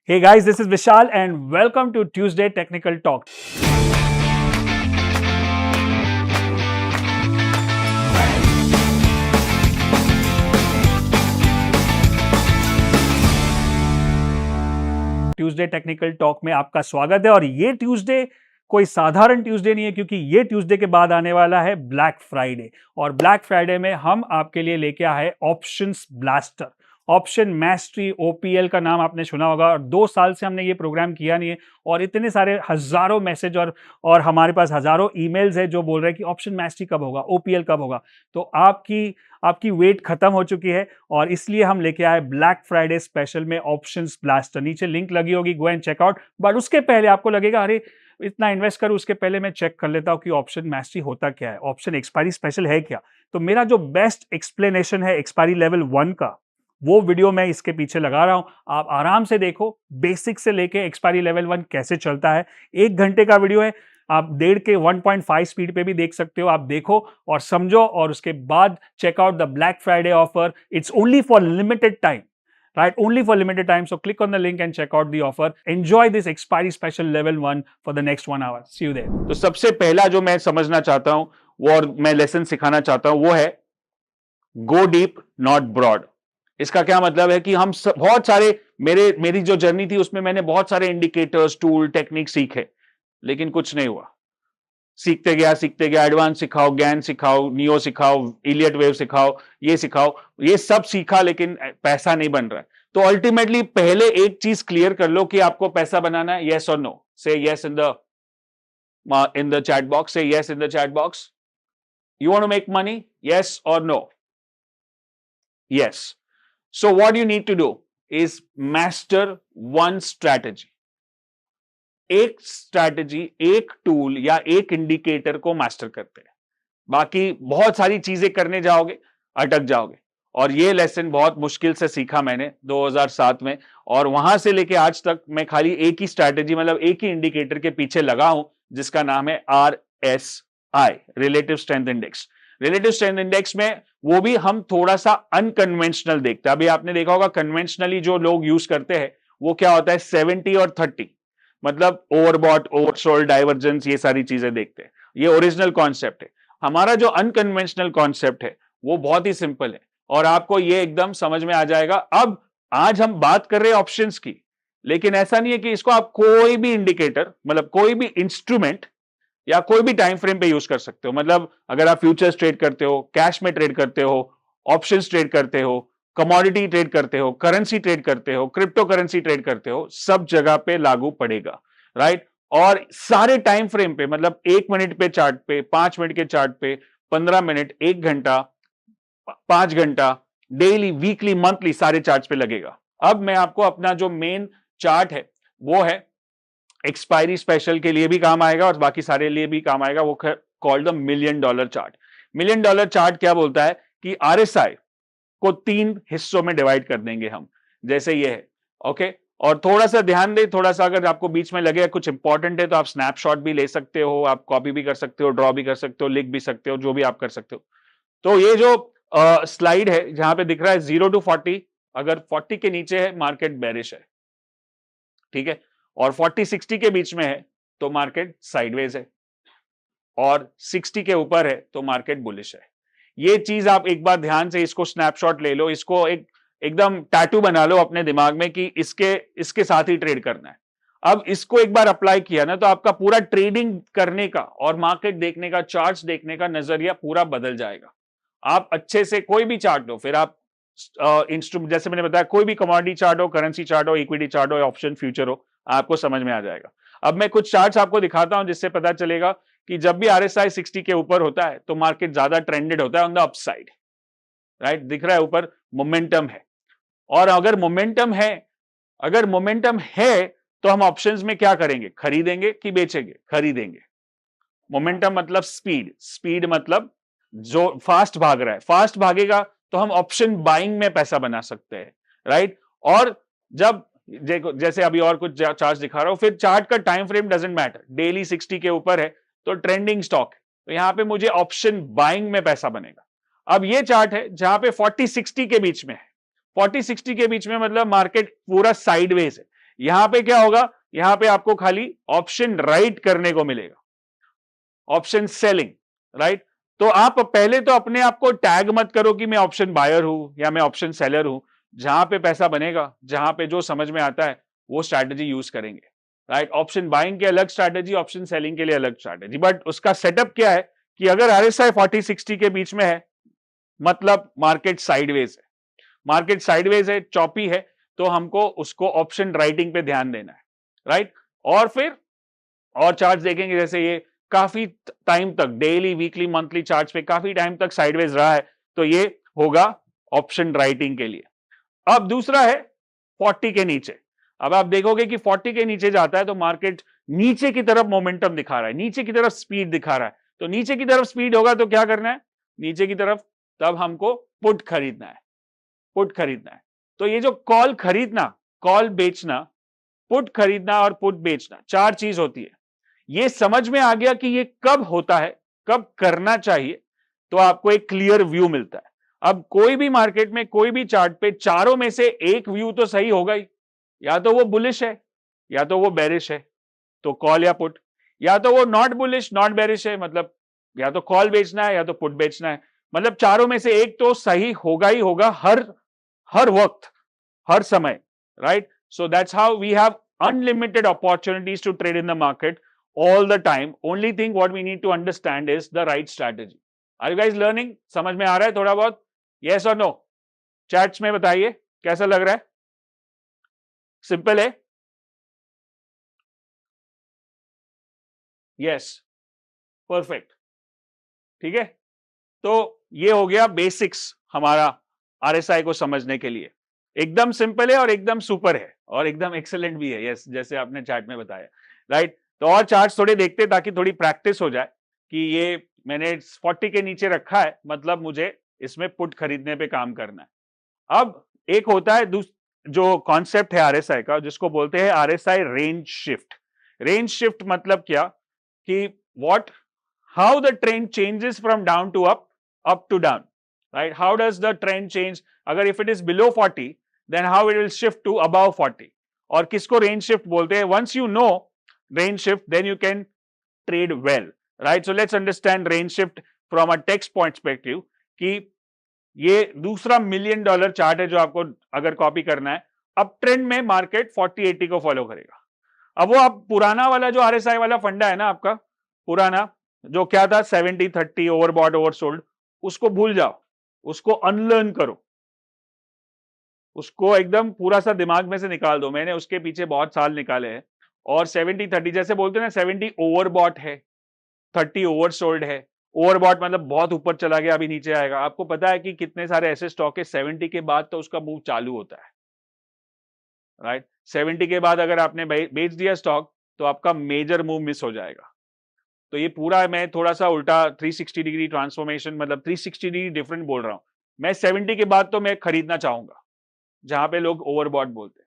Hey guys, this is Vishal and welcome to Tuesday Technical Talk. Tuesday technical talk में आपका स्वागत है और ये ट्यूसडे कोई साधारण ट्यूसडे नहीं है क्योंकि ये ट्यूसडे के बाद आने वाला है ब्लैक फ्राइडे और ब्लैक फ्राइडे में हम आपके लिए लेके आए हैं ऑप्शंस ब्लास्टर। ऑप्शन मैस्ट्री ओपीएल का नाम आपने सुना होगा और 2 साल से हमने ये प्रोग्राम किया नहीं है और इतने सारे हजारों मैसेज और हमारे पास हजारों ईमेल्स है जो बोल रहे हैं कि ऑप्शन मैस्ट्री कब होगा, ओपीएल कब होगा। तो आपकी वेट खत्म हो चुकी है और इसलिए हम लेके आए ब्लैक फ्राइडे स्पेशल में ऑप्शंस ब्लास्टर। नीचे लिंक लगी होगी, गो एंड चेकआउट। बट उसके पहले आपको लगेगा अरे इतना इन्वेस्ट करूं, उसके पहले मैं चेक कर लेता हूं कि ऑप्शन मैस्ट्री होता क्या है, ऑप्शन एक्सपायरी स्पेशल है क्या। तो मेरा जो बेस्ट एक्सप्लेनेशन है एक्सपायरी लेवल 1 का, वो वीडियो मैं इसके पीछे लगा रहा हूं। आप आराम से देखो, बेसिक से लेके एक्सपायरी लेवल 1 कैसे चलता है। 1 घंटे का वीडियो है, आप 1.5 के 1.5 स्पीड पे भी देख सकते हो। आप देखो और समझो और उसके बाद check out the black Friday offer. It's only for limited time, right? Only for limited time. So click on the link and check out the offer. Enjoy this expiry special level 1 for the next 1 hour. See you there. तो सबसे पहला जो मैं समझना चाहता हूं वो और मैं लेसन सिखाना चाहता हूं वो है गो डीप नॉट ब्रॉड। इसका क्या मतलब है कि हम बहुत सारे मेरी जो जर्नी थी उसमें मैंने बहुत सारे इंडिकेटर्स, टूल, टेक्निक सीखे, लेकिन कुछ नहीं हुआ। सीखते गया, एडवांस सिखाओ, ज्ञान सिखाओ, नियो सिखाओ, इलियट वेव सिखाओ, ये सिखाओ, ये सब सीखा लेकिन पैसा नहीं बन रहा है। तो अल्टीमेटली पहले एक चीज क्लियर कर लो कि आपको पैसा बनाना है, यस और नो। से yes in the chat box. Say yes in the chat box. You want to make money? Yes or no? Yes. So what you need to do is master one strategy. एक strategy, एक tool या एक indicator को master करते हैं। बाकी बहुत सारी चीजें करने जाओगे, अटक जाओगे। और ये लेसन बहुत मुश्किल से सीखा मैंने 2007 में, और वहां से लेके आज तक मैं खाली एक ही स्ट्रैटेजी, मतलब एक ही इंडिकेटर के पीछे लगा हूं, जिसका नाम है RSI, relative strength index. Relative strength index में वो भी हम थोड़ा सा अनकन्वेंशनल देखते हैं। अभी आपने देखा होगा कन्वेंशनली जो लोग यूज करते हैं वो क्या होता है, 70 और 30, मतलब ओवरबॉट, ओवरसोल्ड, डाइवर्जेंस, ये सारी चीजें देखते हैं। ये ओरिजिनल कॉन्सेप्ट है। हमारा जो अनकन्वेंशनल कॉन्सेप्ट है वो बहुत ही सिंपल है और आपको ये एकदम समझ में आ जाएगा। अब आज हम बात कर रहे हैं ऑप्शंस की, लेकिन ऐसा नहीं है कि इसको आप कोई भी इंडिकेटर, मतलब कोई भी इंस्ट्रूमेंट या कोई भी टाइम फ्रेम पे यूज कर सकते हो। मतलब अगर आप फ्यूचर्स ट्रेड करते हो, कैश में ट्रेड करते हो, ऑप्शंस ट्रेड करते हो, कमोडिटी ट्रेड करते हो, करेंसी ट्रेड करते हो, क्रिप्टो करेंसी ट्रेड करते हो, सब जगह पे लागू पड़ेगा, राइट? और सारे टाइम फ्रेम पे, मतलब 1 मिनट पे चार्ट पे, 5 मिनट के चार्ट पे, 15 मिनट, 1 घंटा, 5 घंटा, डेली, वीकली, मंथली, सारे चार्ट पे लगेगा। अब मैं आपको अपना जो मेन चार्ट है वो है, एक्सपायरी स्पेशल के लिए भी काम आएगा और बाकी सारे लिए भी काम आएगा, वो called the million dollar chart. Million dollar chart क्या बोलता है कि आरएसआई को 3 हिस्सों में डिवाइड कर देंगे हम, जैसे ये है, ओके? और थोड़ा सा ध्यान दे, थोड़ा सा अगर आपको बीच में लगे कुछ इंपॉर्टेंट है तो आप स्नैपशॉट भी ले सकते हो, आप कॉपी भी कर सकते हो, ड्रॉ भी कर सकते हो, लिख भी सकते हो, जो भी आप कर सकते हो। तो ये जो स्लाइड है जहां पे दिख रहा है 0 to 40, अगर 40 के नीचे है मार्केट बेरिश है, ठीक है? और 40-60 के बीच में है तो मार्केट साइडवेज है, और 60 के ऊपर है तो मार्केट बुलिश है। ये चीज आप एक बार ध्यान से इसको स्नैपशॉट ले लो, इसको एकदम टैटू बना लो अपने दिमाग में कि इसके साथ ही ट्रेड करना है। अब इसको एक बार अप्लाई किया ना तो आपका पूरा ट्रेडिंग करने का और मार्केट देखने का, चार्ट्स देखने का नजरिया पूरा बदल जाएगा। आप अच्छे से कोई भी चार्ट लो, फिर आप इंस्ट्रूमेंट, जैसे मैंने बताया, कोई भी कमोडिटी चार्ट हो, करेंसी चार्ट हो, इक्विटी चार्ट हो, ऑप्शन फ्यूचर हो, आपको समझ में आ जाएगा। अब मैं कुछ चार्ट्स आपको दिखाता हूं जिससे पता चलेगा कि जब भी आरएसआई 60 के ऊपर होता है तो मार्केट ज्यादा ट्रेंडेड होता है ऑन द अपसाइड, राइट? दिख रहा है ऊपर मोमेंटम है, और अगर मोमेंटम है तो हम ऑप्शंस में क्या करेंगे, खरीदेंगे कि बेचेंगे? खरीदेंगे। मोमेंटम मतलब स्पीड मतलब जो फास्ट भाग रहा है, फास्ट भागेगा तो हम ऑप्शन बाइंग में पैसा बना सकते हैं, राइट? और जब जैसे अभी और कुछ चार्ट दिखा रहा हूं, फिर चार्ट का time frame doesn't matter, daily 60 के ऊपर है तो ट्रेंडिंग स्टॉक है, तो यहां पे मुझे ऑप्शन बाइंग में पैसा बनेगा। अब ये चार्ट है जहां पे 40-60 के बीच में है, 40-60 के बीच में मतलब मार्केट पूरा साइडवेज है। यहां पे क्या होगा, यहां पे आपको खाली ऑप्शन राइट करने को मिलेगा, ऑप्शन सेलिंग, राइट। तो आप पहले तो अपने आप को टैग मत करो कि मैं ऑप्शन बायर हूं या मैं ऑप्शन सेलर हूं। जहां पे पैसा बनेगा, जहां पे जो समझ में आता है वो स्ट्रैटेजी यूज करेंगे, राइट। ऑप्शन बाइंग के अलग स्ट्रैटेजी, ऑप्शन सेलिंग के लिए अलग स्ट्रैटेजी, बट उसका सेटअप क्या है कि अगर RSI 40-60 के बीच में है मतलब मार्केट साइडवेज है, मार्केट साइडवेज है, चॉपी है, तो हमको उसको ऑप्शन राइटिंग पे ध्यान देना है, राइट। और फिर और चार्ट देखेंगे, जैसे ये काफी टाइम तक डेली, वीकली, मंथली चार्ट्स पे काफी टाइम तक साइडवेज रहा है, तो ये होगा ऑप्शन राइटिंग के लिए। अब दूसरा है 40 के नीचे। अब आप देखोगे कि 40 के नीचे जाता है तो मार्केट नीचे की तरफ मोमेंटम दिखा रहा है, नीचे की तरफ स्पीड दिखा रहा है, तो नीचे की तरफ स्पीड होगा तो क्या करना है, नीचे की तरफ, तब हमको पुट खरीदना है, पुट खरीदना है। तो ये जो कॉल खरीदना, कॉल बेचना, पुट खरीदना और पुट बेचना, चार चीज होती है। ये समझ में आ गया कि ये कब होता है, कब करना चाहिए, तो आपको एक क्लियर व्यू मिलता है। अब कोई भी मार्केट में, कोई भी चार्ट पे चारों में से एक व्यू तो सही होगा ही, या तो वो बुलिश है या तो वो बेरिश है, तो कॉल या पुट, या तो वो नॉट बुलिश नॉट बेरिश है, मतलब या तो कॉल बेचना है या तो पुट बेचना है, मतलब चारों में से एक तो सही होगा ही होगा, हर वक्त, हर समय, right. So that's how we have unlimited opportunities to trade in the market all the time. Only thing what we need to understand is the right strategy. Are you guys learning? समझ में आ रहा है थोड़ा बहुत? Yes or no? Chats में बताइए कैसा लग रहा है? Simple है? Yes. Perfect. ठीक है? तो ये हो गया बेसिक्स हमारा RSI को समझने के लिए। एकदम सिंपल है और एकदम सुपर है और एकदम एक्सेलेंट भी है, यस, जैसे आपने चार्ट में बताया, राइट। तो और चार्ट थोड़े देखते ताकि थोड़ी प्रैक्टिस हो जाए कि ये मैंने 40 के नीचे रखा है मतलब मुझे इसमें पुट खरीदने पे काम करना है। अब एक होता है जो कॉन्सेप्ट है RSI का, जिसको बोलते हैं RSI range shift. Range shift मतलब क्या कि what, how the trend changes from down to up to down, right? How does the trend change? अगर if it is below 40, then how it will shift to above 40? और किसको range shift बोलते हैं? Once you know range shift, then you can trade well, right? So let's understand range shift from a text perspective कि ये दूसरा $1 million chart है जो आपको अगर कॉपी करना है। अब ट्रेंड में मार्केट 40-80 को फॉलो करेगा। अब वो आप पुराना वाला जो RSI वाला फंडा है ना आपका, पुराना जो क्या था 70-30 ओवरबॉट ओवरसोल्ड, उसको भूल जाओ, उसको अनलर्न करो, उसको एकदम पूरा सा दिमाग में से निकाल दो। मैंने उसके पीछे बहुत साल निकाले हैं। और 70-30 जैसे बोलते हैं ना, 70 ओवरबॉट है, 30 ओवरसोल्ड है। ओवरबॉट मतलब बहुत ऊपर चला गया, अभी नीचे आएगा। आपको पता है कि कितने सारे ऐसे स्टॉक है 70 के बाद तो उसका मूव चालू होता है, राइट। 70 के बाद अगर आपने बेच दिया स्टॉक तो आपका मेजर मूव मिस हो जाएगा। तो ये पूरा मैं थोड़ा सा उल्टा 360 डिग्री ट्रांसफॉर्मेशन, मतलब 360 डिग्री डिफरेंट बोल रहा हूं। मैं 70 के बाद तो मैं खरीदना चाहूंगा, जहां पे लोग ओवरबॉट बोलते हैं।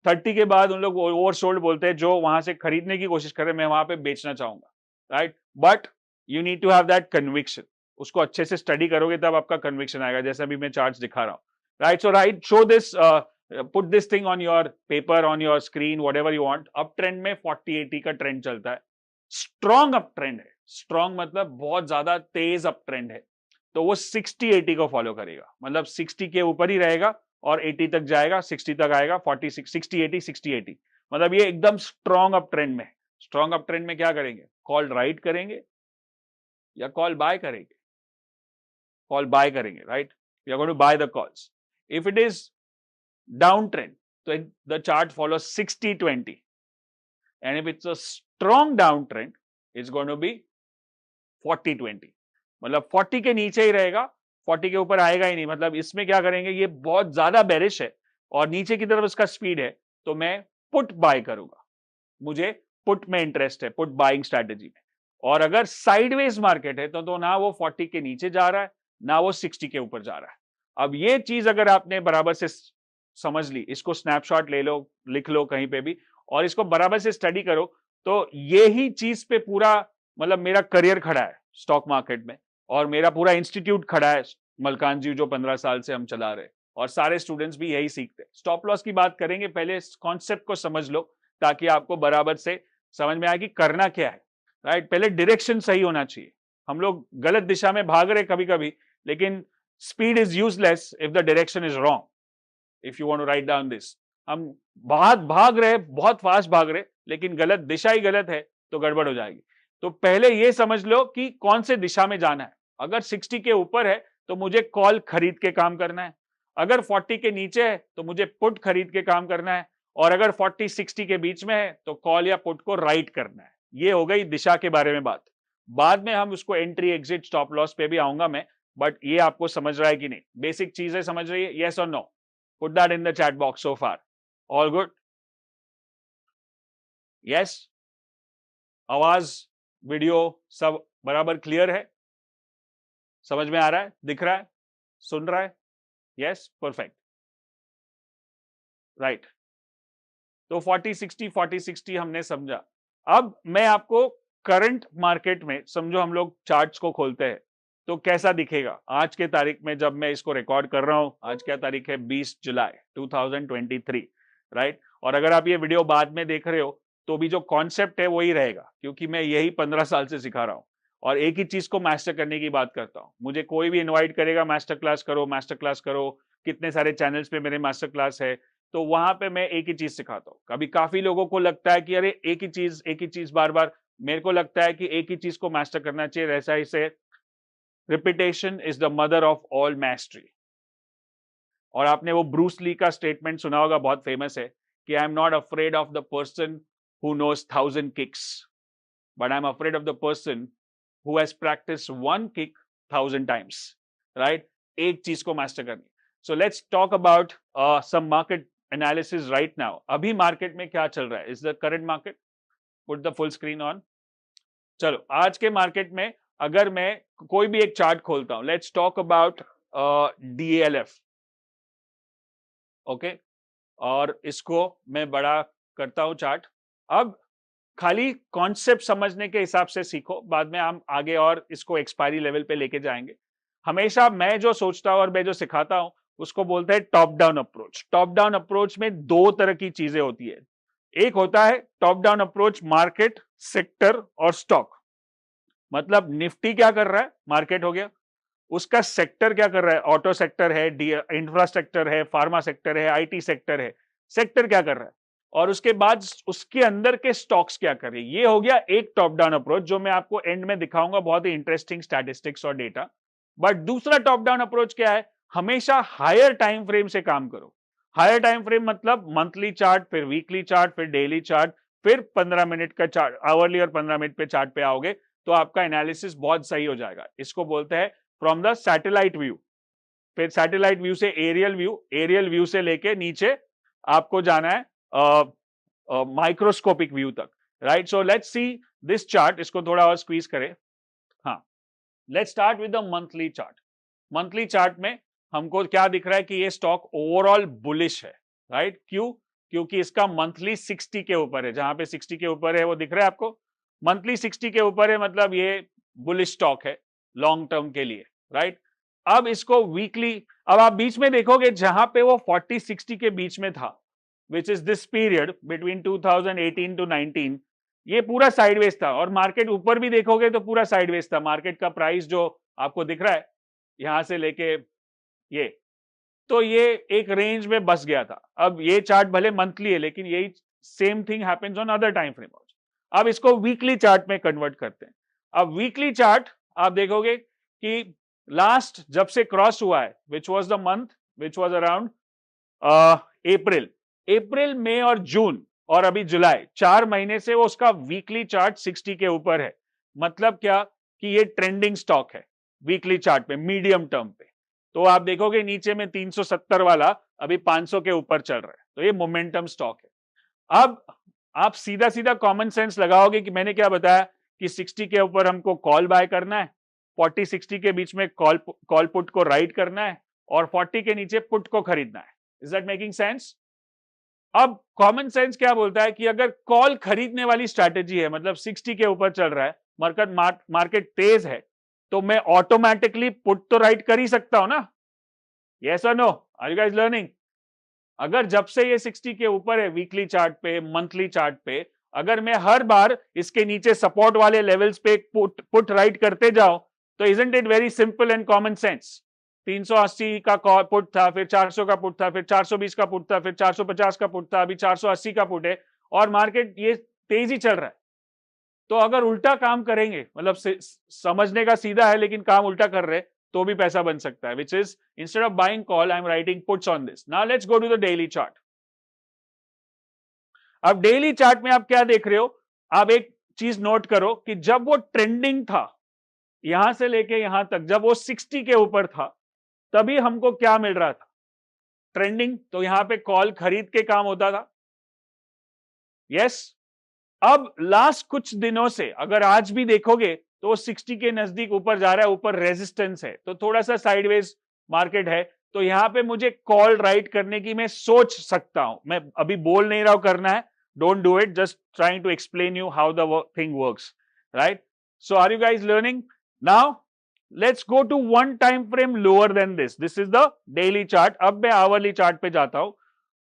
30 के बाद उन लोग ओवरसोल्ड बोलते हैं, जो वहां से खरीदने की कोशिश कर रहे हैं, मैं वहां पे बेचना चाहूंगा, right. But you need to have that conviction. उसको अच्छे से स्टडी करोगे तब आपका कन्विक्शन आएगा, जैसे अभी मैं चार्ट्स दिखा रहा हूँ, right. So right, show this, put this thing on your paper, on your screen, whatever you want. Up trend में 40-80 का ट्रेंड चलता है, स्ट्रॉन्ग अप ट्रेंड है। स्ट्रॉन्ग मतलब बहुत ज्यादा तेज अप ट्रेंड है, तो वो 60-80 को फॉलो करेगा, मतलब 60 के ऊपर ही रहेगा और 80 तक जाएगा, 60 तक आएगा, 40 60-80 60-80, मतलब ये एकदम स्ट्रॉन्ग अप ट्रेंड में। स्ट्रॉन्ग अप ट्रेंड में क्या करेंगे? कॉल राइट करेंगे या कॉल बाय करेंगे? कॉल बाय करेंगे, right. We are going to buy the calls. If it is down trend तो the chart follow 60-20, and if it's a strong downtrend, it's going to be 40-20, मतलब 40 के नीचे ही रहेगा, 40 के ऊपर आएगा ही नहीं। मतलब इसमें क्या करेंगे, ये बहुत ज्यादा बेरिश है और नीचे की तरफ इसका स्पीड है, तो मैं पुट बाय करूंगा, मुझे पुट में इंटरेस्ट है, पुट बाइंग स्ट्रैटेजी में। और अगर साइडवेज मार्केट है तो ना वो 40 के नीचे जा रहा है, ना वो 60 के ऊपर जा रहा है। अब ये चीज अगर आपने बराबर से समझ ली, इसको स्नैपशॉट ले लो, लिख लो कहीं पे भी, और इसको बराबर से स्टडी करो, तो ये ही चीज पे पूरा मतलब मेरा करियर खड़ा है स्टॉक मार्केट में, और मेरा पूरा इंस्टीट्यूट खड़ा है, मलकान जी, जो 15 साल से हम चला रहे। और सारे स्टूडेंट्स भी यही सीखते हैं। स्टॉप लॉस की बात करेंगे, पहले कॉन्सेप्ट को समझ लो ताकि आपको बराबर से समझ में आए कि करना क्या है, राइट। पहले डायरेक्शन सही होना चाहिए। हम लोग गलत दिशा में भाग रहे कभी कभी, लेकिन speed is useless if the direction is wrong. If you want to write down this, हम भाग रहे, बहुत फास्ट भाग रहे, लेकिन गलत दिशा ही गलत है तो गड़बड़ हो जाएगी। तो पहले ये समझ लो कि कौन से दिशा में जाना है। अगर 60 के ऊपर है तो मुझे कॉल खरीद के काम करना है, अगर 40 के नीचे है तो मुझे पुट खरीद के काम करना है, और अगर 40-60 के बीच में है तो कॉल या पुट को राइट करना है। ये हो गई दिशा के बारे में बात। बाद में हम उसको एंट्री एग्जिट स्टॉप लॉस पे भी आऊंगा मैं, बट ये आपको समझ रहा है कि नहीं, बेसिक चीजें समझ रही है? यस और no? Put that in the chat box so far. All good? Yes? आवाज, वीडियो सब बराबर क्लियर है? समझ में आ रहा है, दिख रहा है, सुन रहा है? Yes, perfect, right. तो 40-60 हमने समझा। अब मैं आपको करंट मार्केट में, समझो हम लोग चार्ट्स को खोलते हैं तो कैसा दिखेगा आज के तारीख में, जब मैं इसको रिकॉर्ड कर रहा हूं। आज क्या तारीख है? 20 जुलाई 2023, राइट। और अगर आप ये वीडियो बाद में देख रहे हो तो भी जो कॉन्सेप्ट है वही रहेगा, क्योंकि मैं यही 15 साल से सिखा रहा हूं और एक ही चीज को मास्टर करने की बात करता हूं। मुझे कोई भी इन्वाइट करेगा, मास्टर क्लास करो, मास्टर क्लास करो, कितने सारे चैनल्स पे मेरे मास्टर क्लास है, तो वहां पे मैं एक ही चीज सिखाता हूँ। कभी काफी लोगों को लगता है कि अरे एक ही चीज बार बार, मेरे को लगता है कि एक ही चीज को मास्टर करना चाहिए। वैसा ही से repetition is the mother of all मैस्ट्री। और आपने वो ब्रूस ली का स्टेटमेंट सुना होगा, बहुत फेमस है, कि I am not afraid of the person who knows 1000 kicks, but I am afraid of the person who has practice 1 kick 1000 times, right. एक चीज को मास्टर करनी। So let's talk about some market analysis right now. अभी market में क्या चल रहा है? Is the current market, put the full screen on. चलो, आज के मार्केट में अगर मैं कोई भी एक चार्ट खोलता हूं, let's talk about DALF, okay, और इसको मैं बड़ा करता हूं चार्ट। अब खाली कॉन्सेप्ट समझने के हिसाब से सीखो, बाद में हम आगे और इसको एक्सपायरी लेवल पे लेके जाएंगे। हमेशा मैं जो सोचता हूं और मैं जो सिखाता हूं उसको बोलते हैं top down approach. Top down approach में दो तरह की चीजें होती है। एक होता है top down approach market, sector और स्टॉक। मतलब निफ्टी क्या कर रहा है, मार्केट हो गया, उसका सेक्टर क्या कर रहा है, ऑटो सेक्टर है, इंफ्रास्ट्रक्चर है, फार्मा सेक्टर है, IT सेक्टर है, सेक्टर क्या कर रहा है, और उसके बाद उसके अंदर के स्टॉक्स क्या कर रहे हैं। ये हो गया एक टॉप डाउन अप्रोच, जो मैं आपको एंड में दिखाऊंगा, बहुत ही इंटरेस्टिंग स्टैटिस्टिक्स और डेटा। बट दूसरा टॉप डाउन अप्रोच क्या है? हमेशा हायर टाइम फ्रेम से काम करो। हायर टाइम फ्रेम मतलब मंथली चार्ट, फिर वीकली चार्ट, फिर डेली चार्ट, फिर 15 मिनट का चार्ट, आवरली और 15 मिनट पे चार्ट पे आओगे तो आपका एनालिसिस बहुत सही हो जाएगा। इसको बोलते हैं फ्रॉम द सैटेलाइट व्यू। फिर सैटेलाइट व्यू से एरियल व्यू, एरियल व्यू से लेके नीचे आपको जाना है माइक्रोस्कोपिक व्यू तक, right. So let's see this chart, इसको थोड़ा और स्क्वीज करें। हाँ, let's start with the monthly chart. Monthly chart में हमको क्या दिख रहा है कि ये स्टॉक ओवरऑल बुलिश है, राइट। क्यों? क्योंकि इसका मंथली 60 के ऊपर है। जहां पे 60 के ऊपर है वो दिख रहा है आपको, मंथली 60 के ऊपर है, मतलब ये बुलिश स्टॉक है लॉन्ग टर्म के लिए, राइट। अब इसको वीकली, अब आप बीच में देखोगे जहां पे वो 40-60 के बीच में था, which is this period between 2018 to 19, ये पूरा साइडवेज था। और मार्केट ऊपर भी देखोगे तो पूरा साइडवेज था। मार्केट का प्राइस जो आपको दिख रहा है यहां से लेके ये, तो ये एक रेंज में बस गया था। अब ये चार्ट भले मंथली है, लेकिन यही same thing happens on other time frame also. अब इसको वीकली चार्ट में कन्वर्ट करते हैं। अब वीकली चार्ट आप देखोगे कि लास्ट जब से क्रॉस हुआ है, which was the month, which was around April, मई और जून और अभी जुलाई, 4 महीने से वो उसका वीकली चार्ट 60 के ऊपर है। मतलब क्या कि ये ट्रेंडिंग स्टॉक है वीकली चार्ट पे, मीडियम टर्म पे। तो आप देखोगे नीचे में 370 वाला अभी 500 के ऊपर चल रहा है, तो ये मोमेंटम स्टॉक है। अब आप सीधा सीधा कॉमन सेंस लगाओगे कि मैंने क्या बताया कि 60 के ऊपर हमको कॉल बाय करना है, 40-60 के बीच में कॉल पुट को राइट करना है, और 40 के नीचे पुट को खरीदना है। Is that making sense? अब कॉमन सेंस क्या बोलता है कि अगर कॉल खरीदने वाली स्ट्रैटेजी है, मतलब 60 के ऊपर चल रहा है, मार्केट तेज है, तो मैं ऑटोमेटिकली पुट तो राइट कर ही सकता हूं ना? यस और no? Are you guys learning? अगर जब से ये 60 के ऊपर है वीकली चार्ट पे, मंथली चार्ट पे, अगर मैं हर बार इसके नीचे सपोर्ट वाले लेवल्स पे पुट राइट करते जाऊं, तो isn't it very simple and common sense? 380 का पुट था, फिर 400 का पुट था, फिर 420 का पुट था, फिर 450 का पुट था, अभी 480 का पुट है, और मार्केट ये तेजी चल रहा है। तो अगर उल्टा काम करेंगे, मतलब समझने का सीधा है लेकिन काम उल्टा कर रहे, तो भी पैसा बन सकता है, which is instead of buying call I am writing puts on this. Now let's go to the daily chart. अब डेली चार्ट में आप क्या देख रहे हो? आप एक चीज नोट करो कि जब वो ट्रेंडिंग था, यहां से लेके यहां तक, जब वो 60 के ऊपर था, तभी हमको क्या मिल रहा था? ट्रेंडिंग। तो यहां पे कॉल खरीद के काम होता था। यस। अब लास्ट कुछ दिनों से अगर आज भी देखोगे तो वो 60 के नजदीक ऊपर जा रहा है, ऊपर रेजिस्टेंस है, तो थोड़ा सा साइडवेज मार्केट है। तो यहां पे मुझे कॉल राइट करने की मैं सोच सकता हूं। मैं अभी बोल नहीं रहा हूं करना है, don't do it, just trying to explain you how the thing works, right? So are you guys learning? Now let's go to one time frame lower than this. This is the daily chart. अब मैं hourly chart पे जाता हूं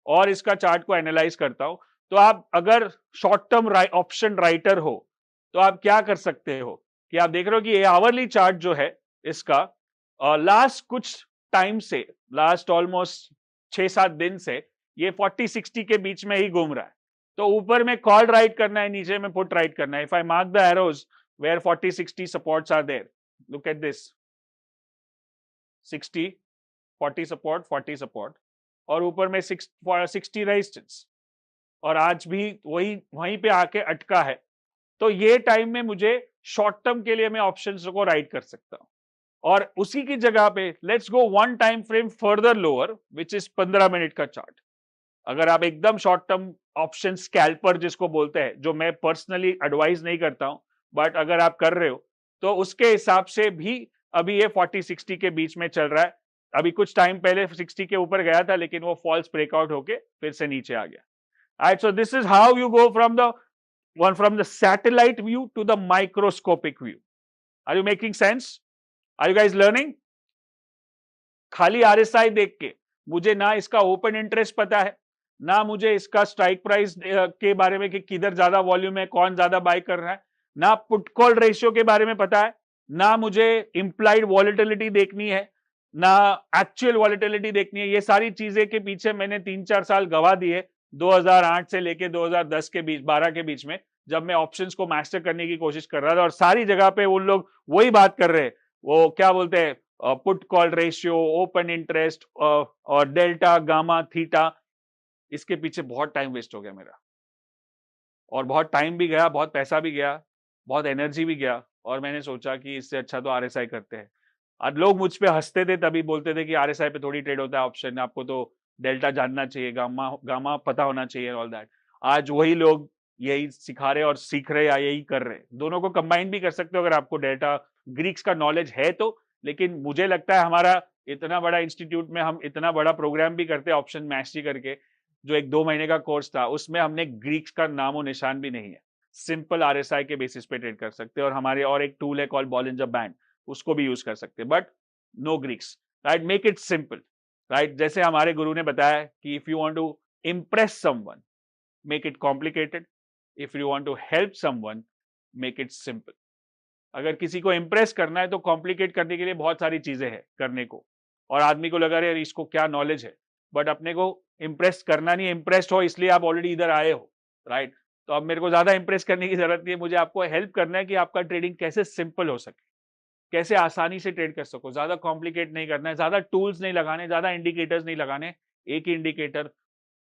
और इसका chart को analyse करता हूं। तो आप अगर शॉर्ट टर्म ऑप्शन राइटर हो, तो आप क्या कर सकते हो कि आप देख रहे हो कि ये आवरली चार्ट जो है इसका लास्ट कुछ टाइम से, लास्ट ऑलमोस्ट 6-7 दिन से ये 40-60 के बीच में ही घूम रहा है। तो ऊपर में कॉल राइट करना है, नीचे में पुट राइट करना है। If I mark the arrows where 40-60 supports are there, look at this, 60 40 support, 40 support, और ऊपर में 60 रेजिस्टेंस, और आज भी वहीं पे आके अटका है। तो ये टाइम में मुझे शॉर्ट टर्म के लिए मैं ऑप्शंस को राइट कर सकता हूं। और उसी की जगह पे let's go one time frame further lower, which is 15 minute का चार्ट। अगर आप एकदम शॉर्ट टर्म ऑप्शन स्कैल्पर जिसको बोलते हैं, जो मैं पर्सनली एडवाइज नहीं करता हूं, बट अगर आप कर रहे हो तो उसके हिसाब से भी अभी ये 40-60 के बीच में चल रहा है। अभी कुछ टाइम पहले 60 के ऊपर गया था, लेकिन वो फॉल्स ब्रेकआउट होके फिर से नीचे आ गया। Alright, so this is how you go from the satellite view to the microscopic view. Are you making sense? Are you guys learning? खाली RSI देख के मुझे ना इसका ओपन इंटरेस्ट पता है, ना मुझे इसका स्ट्राइक प्राइस के बारे में कि किधर ज्यादा वॉल्यूम है, कौन ज्यादा बाय कर रहा है, ना पुट कॉल रेशियो के बारे में पता है, ना मुझे इंप्लाइड वॉलेटिलिटी देखनी है, ना एक्चुअल वॉलेटिलिटी देखनी है। ये सारी चीजें के पीछे मैंने 3-4 साल गवा दिए, 2008 से लेके 2010 के बीच, 12 के बीच में, जब मैं ऑप्शंस को मास्टर करने की कोशिश कर रहा था। और सारी जगह पे उन लोग वही बात कर रहे हैं, वो क्या बोलते हैं, put call ratio, open interest और डेल्टा, गामा, थीटा। इसके पीछे बहुत टाइम वेस्ट हो गया मेरा, और बहुत टाइम भी गया, बहुत पैसा भी गया, बहुत एनर्जी भी गया, और मैंने सोचा कि इससे अच्छा तो आरएसआई करते हैं। आज लोग मुझ पे हंसते थे, तभी बोलते थे कि आरएसआई पे थोड़ी ट्रेड होता है ऑप्शन, आपको तो डेल्टा जानना चाहिए, गामा गामा पता होना चाहिए, ऑल दैट। आज वही लोग यही सिखा रहे और सीख रहे या यही कर रहे। दोनों को कंबाइन भी कर सकते हो अगर आपको डेल्टा ग्रीक्स का नॉलेज है तो। लेकिन मुझे लगता है हमारा इतना बड़ा इंस्टीट्यूट में हम इतना बड़ा प्रोग्राम भी करते हैं ऑप्शन मैस्टरी करके, जो एक 2 महीने का कोर्स था, उसमें हमने ग्रीक्स का नामो निशान भी नहीं है। सिंपल आरएसआई के बेसिस पे ट्रेड कर सकते हैं, और हमारे और एक टूल है कॉल बॉलिंजर बैंड, उसको भी यूज कर सकते हैं, but no Greeks, right? Make it simple, right? जैसे हमारे गुरु ने बताया कि if you want to impress someone, make it complicated. If you want to help someone, make it simple. अगर किसी को इंप्रेस करना है तो कॉम्प्लिकेट करने के लिए बहुत सारी चीजें हैं करने को, और आदमी को लगा रहे इसको क्या नॉलेज है, बट अपने को इंप्रेस करना नहीं, इंप्रेस्ड हो इसलिए आप ऑलरेडी इधर आए हो, राइट? तो अब मेरे को ज्यादा इंप्रेस करने की जरूरत नहीं है, मुझे आपको हेल्प करना है कि आपका ट्रेडिंग कैसे सिंपल हो सके, कैसे आसानी से ट्रेड कर सको। ज्यादा कॉम्प्लिकेट नहीं करना है, ज्यादा टूल्स नहीं लगाने, ज्यादा इंडिकेटर्स नहीं लगाने, एक ही इंडिकेटर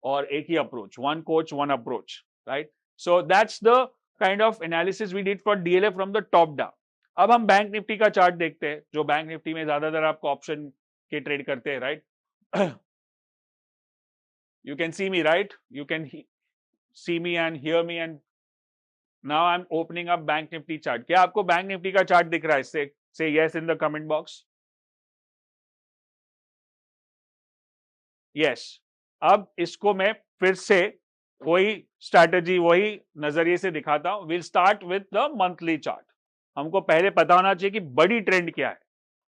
और एक ही approach, one coach one approach, right? So that's the kind of analysis we did for DLF from the top down. अब हम बैंक निफ्टी का चार्ट देखते हैं, जो बैंक निफ्टी में ज्यादातर आपको ऑप्शन के ट्रेड करते हैं, right? You can see me, right? You can see me and hear me, and now I'm opening up Bank Nifty chart. क्या आपको Bank Nifty का चार्ट दिख रहा है? Say yes in the comment box. Yes. अब इसको मैं फिर से वही स्ट्रैटेजी, वही नजरिए से दिखाता हूं। We'll start with the monthly chart. हमको पहले पता होना चाहिए कि बड़ी ट्रेंड क्या है।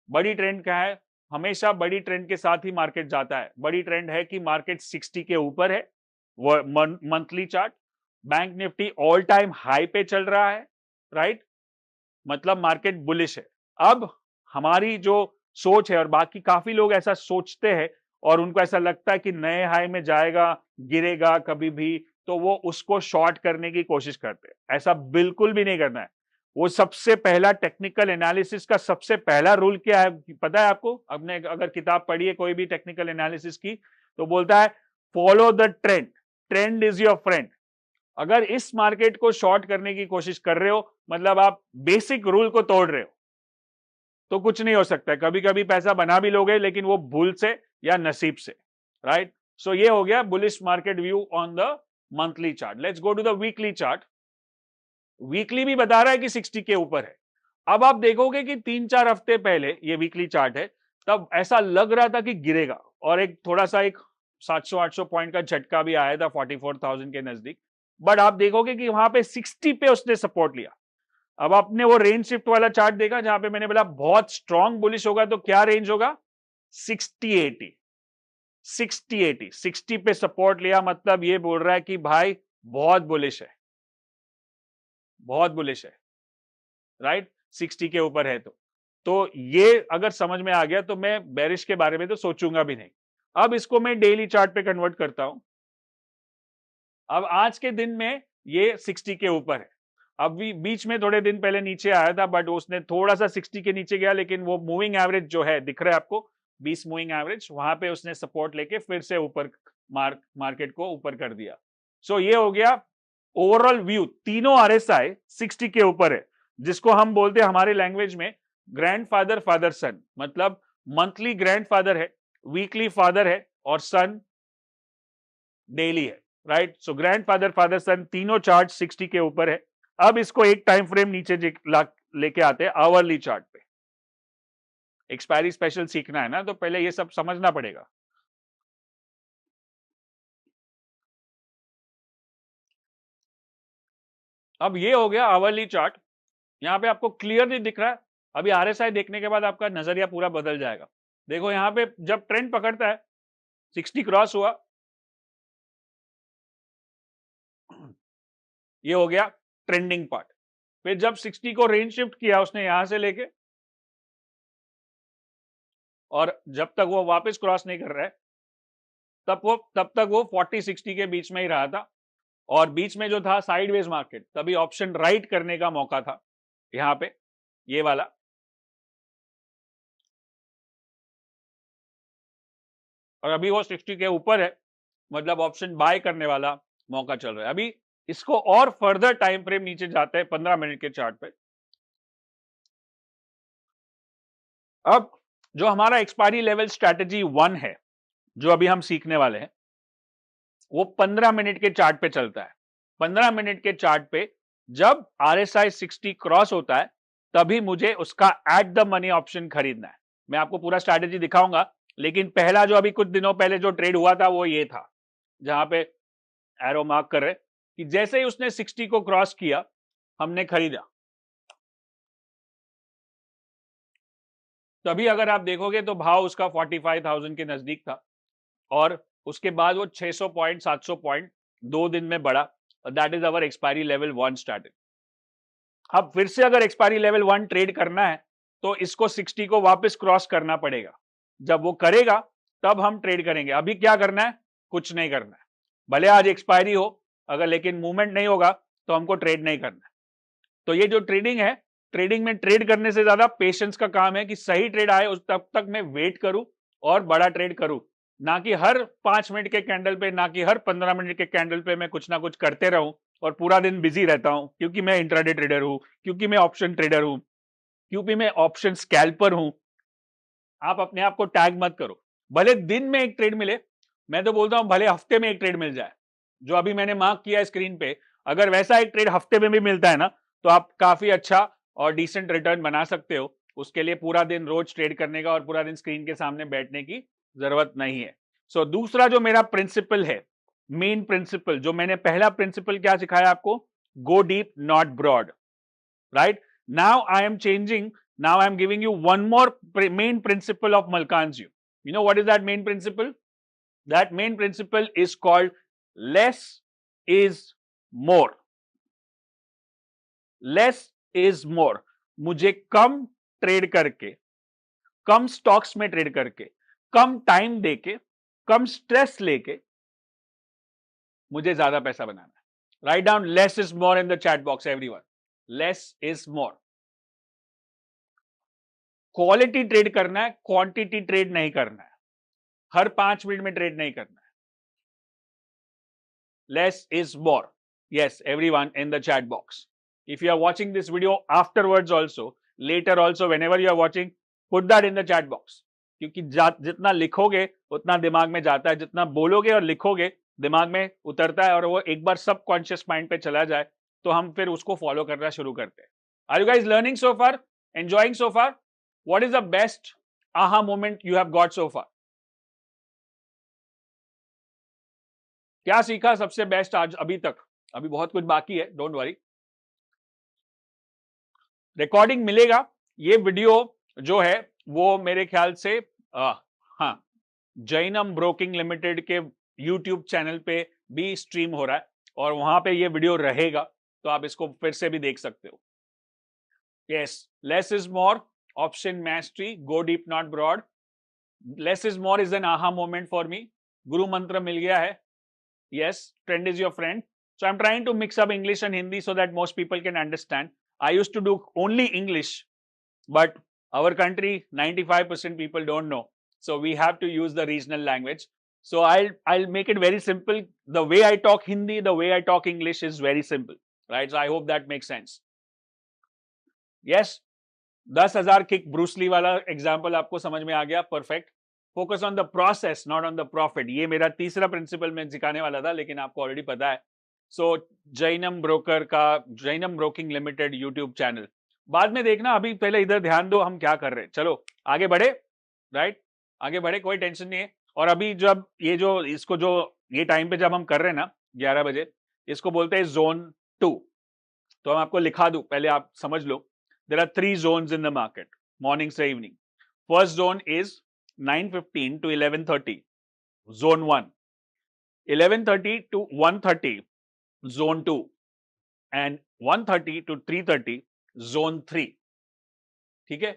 बड़ी ट्रेंड क्या है? हमेशा बड़ी ट्रेंड के साथ ही मार्केट जाता है। बड़ी ट्रेंड है कि मार्केट 60 के ऊपर है, वो monthly chart. Bank Nifty all time high पे चल रहा है, राइट, मतलब मार्केट बुलिश है। अब हमारी जो सोच है, और बाकी काफी लोग ऐसा सोचते हैं और उनको ऐसा लगता है कि नए हाई में जाएगा, गिरेगा कभी भी, तो वो उसको शॉर्ट करने की कोशिश करते हैं। ऐसा बिल्कुल भी नहीं करना है। वो सबसे पहला टेक्निकल एनालिसिस का सबसे पहला रूल क्या है पता है आपको? आपने अगर किताब पढ़ी है कोई भी टेक्निकल एनालिसिस की, तो बोलता है follow the trend, trend is your friend. अगर इस मार्केट को शॉर्ट करने की कोशिश कर रहे हो, मतलब आप बेसिक रूल को तोड़ रहे हो, तो कुछ नहीं हो सकता। कभी कभी पैसा बना भी लोगे, लेकिन वो भूल से या नसीब से, राइट। सो ये हो गया bullish market view on the monthly chart. Let's go to the weekly chart. Weekly भी बता रहा है कि 60 के ऊपर है। अब आप देखोगे कि 3-4 हफ्ते पहले, ये वीकली चार्ट है, तब ऐसा लग रहा था कि गिरेगा, और एक थोड़ा सा एक 700-800 पॉइंट का झटका भी आया था 44,000 के नजदीक। बट आप देखोगे कि वहां पे 60 पे उसने सपोर्ट लिया। अब आपने वो रेंज शिफ्ट वाला चार्ट देखा जहां पे मैंने बोला बहुत स्ट्रॉन्ग बुलिश होगा, तो क्या रेंज होगा? 60-80, 60-80, 60 पे सपोर्ट लिया, मतलब ये बोल रहा है कि भाई बहुत बुलिश है, बहुत बुलिश है, राइट। 60 के ऊपर है तो ये अगर समझ में आ गया तो मैं बेरिश के बारे में तो सोचूंगा भी नहीं। अब इसको मैं डेली चार्ट पे कन्वर्ट करता हूं। अब आज के दिन में ये 60 के ऊपर है। अब भी बीच में थोड़े दिन पहले नीचे आया था, बट उसने थोड़ा सा 60 के नीचे गया, लेकिन वो मूविंग एवरेज जो है दिख रहा है आपको, 20 मूविंग एवरेज, वहां पे उसने सपोर्ट लेके फिर से ऊपर मार्केट को ऊपर कर दिया। सो ये हो गया ओवरऑल व्यू। तीनों आरएसआई 60 के ऊपर है, जिसको हम बोलते हैं हमारे लैंग्वेज में ग्रैंडफादर फादर सन, मतलब मंथली ग्रैंडफादर है, वीकली फादर है, और सन डेली है, राइट। सो ग्रैंडफादर फादर सन तीनों चार्ट 60 के ऊपर है। अब इसको एक टाइम फ्रेम नीचे लेके आते हैं आवरली चार्ट पे। एक्सपायरी स्पेशल सीखना है ना, तो पहले ये सब समझना पड़ेगा। अब ये हो गया आवरली चार्ट। यहां पे आपको क्लियरली दिख रहा है। अभी आरएसआई देखने के बाद आपका नजरिया पूरा बदल जाएगा। देखो यहां पे जब ट्रेंड पकड़ता है, 60 क्रॉस हुआ, ये हो गया ट्रेंडिंग पार्ट। फिर जब 60 को रेंज शिफ्ट किया उसने यहां से लेके, और जब तक वो वापस क्रॉस नहीं कर रहा है, तब तक वो 40-60 के बीच में ही रहा था। और बीच में जो था साइडवेज मार्केट, तभी ऑप्शन राइट करने का मौका था यहां पे, ये वाला। और अभी वो 60 के ऊपर है, मतलब ऑप्शन बाय करने वाला मौका चल रहा है। अभी इसको और फर्दर टाइम फ्रेम नीचे जाते हैं 15 मिनट के चार्ट पे। अब जो हमारा एक्सपायरी लेवल स्ट्रैटेजी 1 है, जो अभी हम सीखने वाले हैं, वो 15 मिनट के चार्ट पे चलता है। 15 मिनट के चार्ट पे जब आरएसआई 60 क्रॉस होता है, तभी मुझे उसका एट द मनी ऑप्शन खरीदना है। मैं आपको पूरा स्ट्रैटेजी दिखाऊंगा, लेकिन पहला जो अभी कुछ दिनों पहले जो ट्रेड हुआ था वो ये था, जहां पे एरो मार्क कर रहे कि जैसे ही उसने 60 को क्रॉस किया, हमने खरीदा। तभी अगर आप देखोगे तो भाव उसका 45,000 के नजदीक था, और उसके बाद वो 600 पॉइंट 700 पॉइंट 2 दिन में बढ़ा। That is our expiry level 1 strategy. अब फिर से अगर एक्सपायरी लेवल 1 ट्रेड करना है, तो इसको 60 को वापस क्रॉस करना पड़ेगा। जब वो करेगा तब हम ट्रेड करेंगे। अभी क्या करना है? कुछ नहीं करना है। भले आज एक्सपायरी हो, अगर लेकिन मूवमेंट नहीं होगा तो हमको ट्रेड नहीं करना है। तो ये जो ट्रेडिंग है, ट्रेडिंग में ट्रेड करने से ज्यादा पेशेंस का काम है कि सही ट्रेड आए उस तब तक मैं वेट करूं और बड़ा ट्रेड करूं, ना कि हर 5 मिनट के कैंडल पे, ना कि हर 15 मिनट के कैंडल पे मैं कुछ ना कुछ करते रहूं और पूरा दिन बिजी रहता हूं, क्योंकि मैं इंट्राडे ट्रेडर हूं, क्योंकि मैं ऑप्शन ट्रेडर हूं, क्योंकि मैं ऑप्शन स्कैल्पर हूं। आप अपने आप को टैग मत करो। भले दिन में एक ट्रेड मिले, मैं तो बोलता हूं भले हफ्ते में एक ट्रेड मिल जाए, जो अभी मैंने मार्क किया है स्क्रीन पे, अगर वैसा एक ट्रेड हफ्ते में भी मिलता है ना, तो आप काफी अच्छा और डिसेंट रिटर्न बना सकते हो। उसके लिए पूरा दिन रोज ट्रेड करने का और पूरा दिन स्क्रीन के सामने बैठने की जरूरत नहीं है। सो दूसरा जो मेरा प्रिंसिपल है, मेन प्रिंसिपल, जो मैंने पहला प्रिंसिपल क्या सिखाया आपको? Go deep not broad, right. Now I am changing Now I'm giving you one more main principle of Malkan's view. You know what is that main principle? That main principle is called less is more. Less is more. मुझे कम trade करके, कम stocks में trade करके, कम time देके, कम stress लेके मुझे ज्यादा पैसा बनाना है. Write down less is more in the chat box everyone. Less is more. Quality trade करना है, क्वांटिटी ट्रेड नहीं करना है. हर 5 मिनट में ट्रेड नहीं करना है. Less is more. Yes, everyone in the chat box. If you are watching this video afterwards also, later also, whenever you are watching, put that in the chat box. क्योंकि जितना लिखोगे उतना दिमाग में जाता है, जितना बोलोगे और लिखोगे दिमाग में उतरता है, और वो एक बार सब कॉन्शियस माइंड पे चला जाए तो हम फिर उसको फॉलो करना शुरू करते हैं. Are you guys learning so far? Enjoying so far? What is the best aha moment you have got so far? क्या सीखा सबसे बेस्ट आज अभी तक? अभी बहुत कुछ बाकी है, डोंट वरी. रिकॉर्डिंग मिलेगा. ये वीडियो जो है वो मेरे ख्याल से हाँ, जैनम ब्रोकिंग लिमिटेड के यूट्यूब चैनल पे भी स्ट्रीम हो रहा है और वहां पे ये वीडियो रहेगा, तो आप इसको फिर से भी देख सकते हो. Yes, less is more, option mastery, go deep not broad. Less is more is an aha moment for me. गुरु मंत्र मिल गया है. Yes, trend is your friend. So I'm trying to mix up English and Hindi so that most people can understand. I used to do only English, but our country, 95% people don't know. So we have to use the regional language. So I'll make it very simple. The way I talk Hindi, the way I talk English is very simple, right? So I hope that makes sense. Yes, 10,000 kick Bruce Lee वाला example आपको समझ में आ गया. Perfect. Focus on the process, not on the profit. ये मेरा तीसरा principal मैं सिखाने वाला था, लेकिन आपको ऑलरेडी पता है. सो जैनम ब्रोकर का, Jainam broking limited YouTube channel बाद में देखना. अभी पहले इधर ध्यान दो हम क्या कर रहे हैं. चलो आगे बढ़े. राइट, आगे बढ़े, कोई टेंशन नहीं है. और अभी जब ये जो इसको जो ये टाइम पे जब हम कर रहे हैं ना 11 बजे, इसको बोलते हैं जोन 2. तो हम आपको लिखा दूं, पहले आप समझ लो. There are 3 zones in the market, morning से evening. First zone is 9:15 to 11:30, zone 1. 11:30 to 1:30, zone 2. And 1:30 to 3:30, zone 3. ठीक है,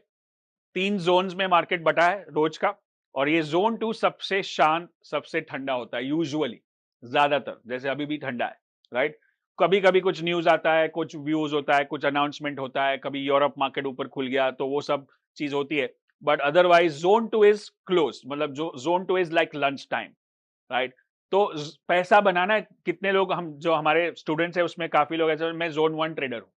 3 zones में मार्केट बटा है रोज का. और ये जोन 2 सबसे शांत, सबसे ठंडा होता है यूजुअली, ज्यादातर. जैसे अभी भी ठंडा है, राइट. कभी कभी कुछ न्यूज आता है, कुछ व्यूज होता है, कुछ अनाउंसमेंट होता है, कभी यूरोप मार्केट ऊपर खुल गया तो वो सब चीज होती है. But otherwise zone 2 is close. मतलब जो zone 2 is like lunch time, right. तो पैसा बनाना है. कितने लोग, हम जो हमारे स्टूडेंट्स है उसमें काफी लोग ऐसे, मैं जोन 1 ट्रेडर हूँ.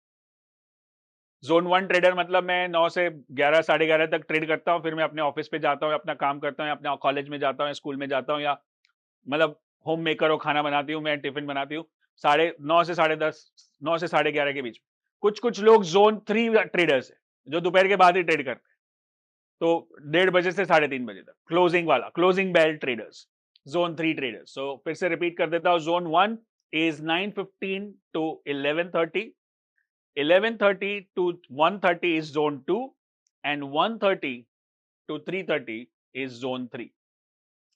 जोन 1 ट्रेडर मतलब मैं 9 से 11, 11:30 तक ट्रेड करता हूँ, फिर मैं अपने ऑफिस पे जाता हूँ, अपना काम करता हूँ, अपने कॉलेज में जाता हूँ, स्कूल में जाता हूँ, या मतलब होम मेकर हो, खाना बनाती हूँ, मैं टिफिन बनाती हूँ. 9:30 से 10:30, 9 से 11:30 के बीच. कुछ कुछ लोग जोन 3 ट्रेडर्स है जो दोपहर के बाद ही ट्रेड करते हैं. तो 1:30 बजे से 3:30 बजे तक क्लोजिंग वाला, closing bell traders, zone 3 traders. So फिर से रिपीट कर देता हूँ. Zone 1 is 9:15 to 11:30. 11:30 to 1:30 is zone 2, and 1:30 to 3:30 is zone 3.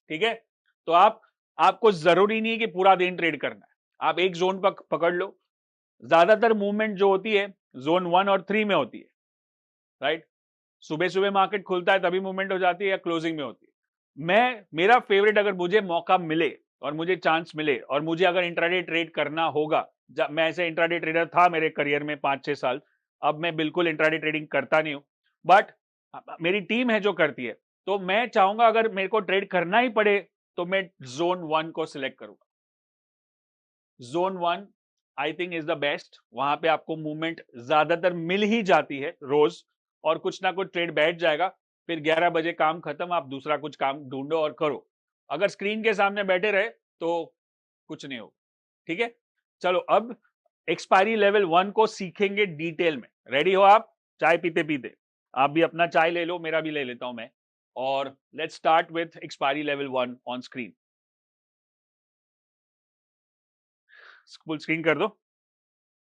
ठीक है. तो आपको जरूरी नहीं है कि पूरा दिन ट्रेड करना है. आप एक जोन पर पकड़ लो. ज्यादातर मूवमेंट जो होती है जोन 1 और 3 में होती है, राइट. सुबह सुबह मार्केट खुलता है तभी मूवमेंट हो जाती है, या क्लोजिंग में होती है. मेरा फेवरेट, अगर मुझे मौका मिले और मुझे चांस मिले और मुझे अगर इंट्राडे ट्रेड करना होगा, मैं ऐसे इंट्राडे ट्रेडर था मेरे करियर में 5-6 साल. अब मैं बिल्कुल इंट्राडे ट्रेडिंग करता नहीं हूं, बट मेरी टीम है जो करती है. तो मैं चाहूंगा अगर मेरे को ट्रेड करना ही पड़े तो मैं जोन 1 को सिलेक्ट करूंगा. Zone 1 I think is the best. वहां पे आपको मूवमेंट ज्यादातर मिल ही जाती है रोज, और कुछ ना कुछ ट्रेड बैठ जाएगा. फिर 11 बजे काम खत्म, आप दूसरा कुछ काम ढूंढो और करो. अगर स्क्रीन के सामने बैठे रहे तो कुछ नहीं होगा. ठीक है. चलो अब एक्सपायरी लेवल 1 को सीखेंगे डिटेल में. रेडी हो आप? चाय पीते पीते आप भी अपना चाय ले लो, मेरा भी ले लेता हूं मैं. और let's start with expiry level 1 on screen. Full screen कर दो.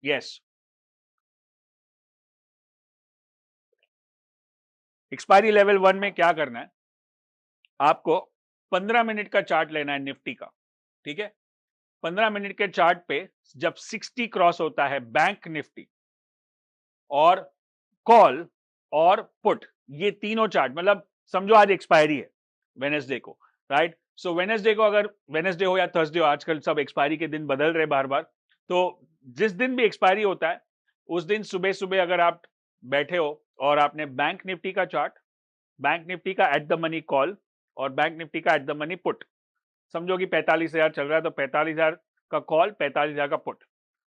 यस. एक्सपायरी लेवल 1 में क्या करना है, आपको 15 मिनट का चार्ट लेना है निफ्टी का, ठीक है। 15 मिनट के चार्ट पे जब 60 क्रॉस होता है बैंक निफ्टी और कॉल और पुट, ये तीनों चार्ट, मतलब समझो आज एक्सपायरी है वेनेसडे को, राइट। सो वेनेसडे को, अगर वेनेसडे हो या थर्सडे हो, आजकल सब एक्सपायरी के दिन बदल रहे बार बार, तो जिस दिन भी एक्सपायरी होता है उस दिन सुबह सुबह अगर आप बैठे हो और आपने बैंक निफ्टी का चार्ट, बैंक निफ्टी का एट द मनी कॉल और बैंक निफ्टी का एट द मनी पुट, समझो कि 45,000 चल रहा है तो 45,000 का कॉल, 45,000 का पुट।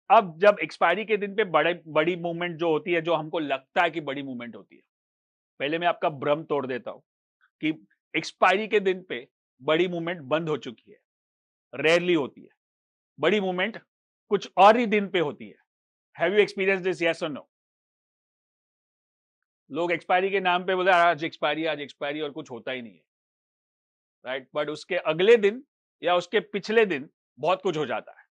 अब जब एक्सपायरी के दिन पे बड़ी मूवमेंट जो होती है, जो हमको लगता है कि बड़ी मूवमेंट होती है, पहले मैं आपका भ्रम तोड़ देता हूं कि एक्सपायरी के दिन पे बड़ी मूवमेंट बंद हो चुकी है, रेयरली होती है। बड़ी मूवमेंट कुछ और ही दिन पे होती है। Have you experience this, yes और नो? लोग एक्सपायरी के नाम पे बोलते हैं आज एक्सपायरी, आज एक्सपायरी, और कुछ होता ही नहीं है, राइट। बट उसके अगले दिन या उसके पिछले दिन बहुत कुछ हो जाता है।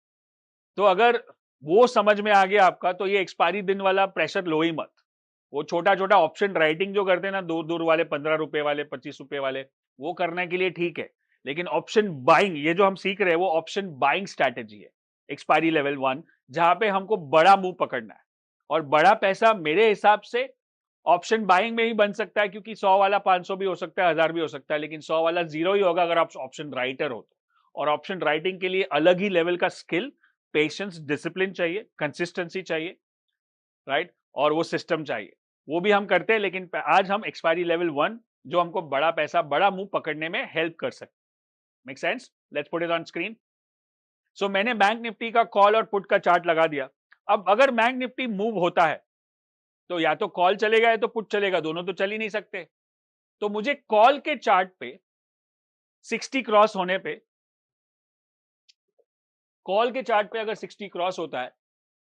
तो अगर वो समझ में आ गया आपका, तो ये एक्सपायरी दिन वाला प्रेशर लो ही मत। वो छोटा छोटा ऑप्शन राइटिंग जो करते हैं ना, दूर दूर वाले, 15 रुपए वाले, 25 रुपए वाले, वो करने के लिए ठीक है। लेकिन ऑप्शन बाइंग, ये जो हम सीख रहे हैं, वो ऑप्शन बाइंग स्ट्रैटेजी है एक्सपायरी लेवल 1, जहां पे हमको बड़ा मूव पकड़ना है। और बड़ा पैसा मेरे हिसाब से ऑप्शन बाइंग में ही बन सकता है, क्योंकि 100 वाला 500 भी हो सकता है, 1000 भी हो सकता है, लेकिन 100 वाला 0 ही होगा अगर आप ऑप्शन राइटर हो तो। और ऑप्शन राइटिंग के लिए अलग ही लेवल का स्किल, पेशेंस, डिसिप्लिन चाहिए, कंसिस्टेंसी चाहिए, राइट, और वो सिस्टम चाहिए। वो भी हम करते हैं, लेकिन आज हम एक्सपायरी लेवल 1, जो हमको बड़ा पैसा, बड़ा मूव पकड़ने में हेल्प कर सकते। Make sense? Let's put it on screen. So मैंने बैंक निफ्टी का कॉल और पुट का चार्ट लगा दिया। अब अगर बैंक निफ्टी मूव होता है तो या तो कॉल चलेगा या तो पुट चलेगा, दोनों तो चल ही नहीं सकते। तो मुझे कॉल के चार्ट पे 60 क्रॉस होने पे, कॉल के चार्ट पे अगर 60 क्रॉस होता है,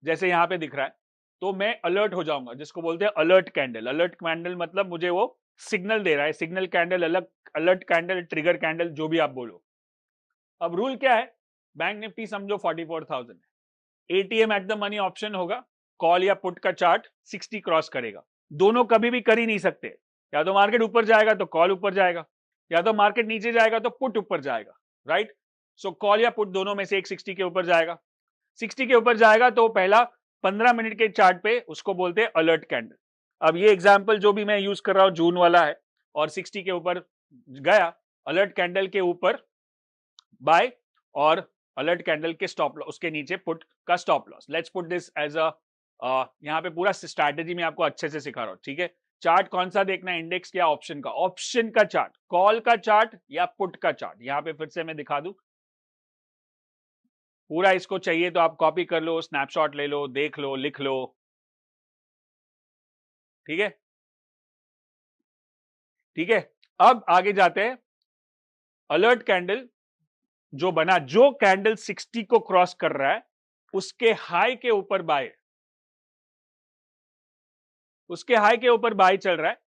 जैसे यहां पे दिख रहा है, तो मैं अलर्ट हो जाऊंगा, जिसको बोलते हैं अलर्ट कैंडल। अलर्ट कैंडल मतलब मुझे वो सिग्नल दे रहा है, सिग्नल कैंडल, अलग, अलर्ट कैंडल, ट्रिगर कैंडल, जो भी आप बोलो। अब रूल क्या है, बैंक निफ्टी समझो 44,000 है, ATM eight the money option होगा, कॉल या पुट का चार्ट 60 क्रॉस करेगा। दोनों कभी भी कर ही नहीं सकते, या तो मार्केट ऊपर जाएगा तो कॉल ऊपर जाएगा, या तो मार्केट नीचे जाएगा तो पुट ऊपर जाएगा, राइट। सो कॉल या पुट दोनों में से एक 60 के ऊपर जाएगा। 60 के ऊपर जाएगा तो पहला 15 मिनट के चार्ट पे उसको बोलते हैं अलर्ट कैंडल। अब ये एग्जांपल जो भी मैं यूज कर रहा हूं जून वाला है, और 60 के ऊपर गया, अलर्ट कैंडल के ऊपर बाय, और अलर्ट कैंडल के स्टॉप लॉस, उसके नीचे पुट का stop loss. Let's put this as a, यहाँ पे पूरा स्ट्रैटेजी में आपको अच्छे से सिखा रहा हूं, ठीक है। चार्ट कौन सा देखना है, इंडेक्स या ऑप्शन का? ऑप्शन का चार्ट, कॉल का चार्ट या पुट का चार्ट। यहाँ पे फिर से मैं दिखा दूं पूरा, इसको चाहिए तो आप कॉपी कर लो, स्नैपशॉट ले लो, देख लो, लिख लो, ठीक है, ठीक है। अब आगे जाते हैं। अलर्ट कैंडल जो बना, जो कैंडल 60 को क्रॉस कर रहा है, उसके हाई के ऊपर बाय, उसके हाई के ऊपर बाय चल रहा है।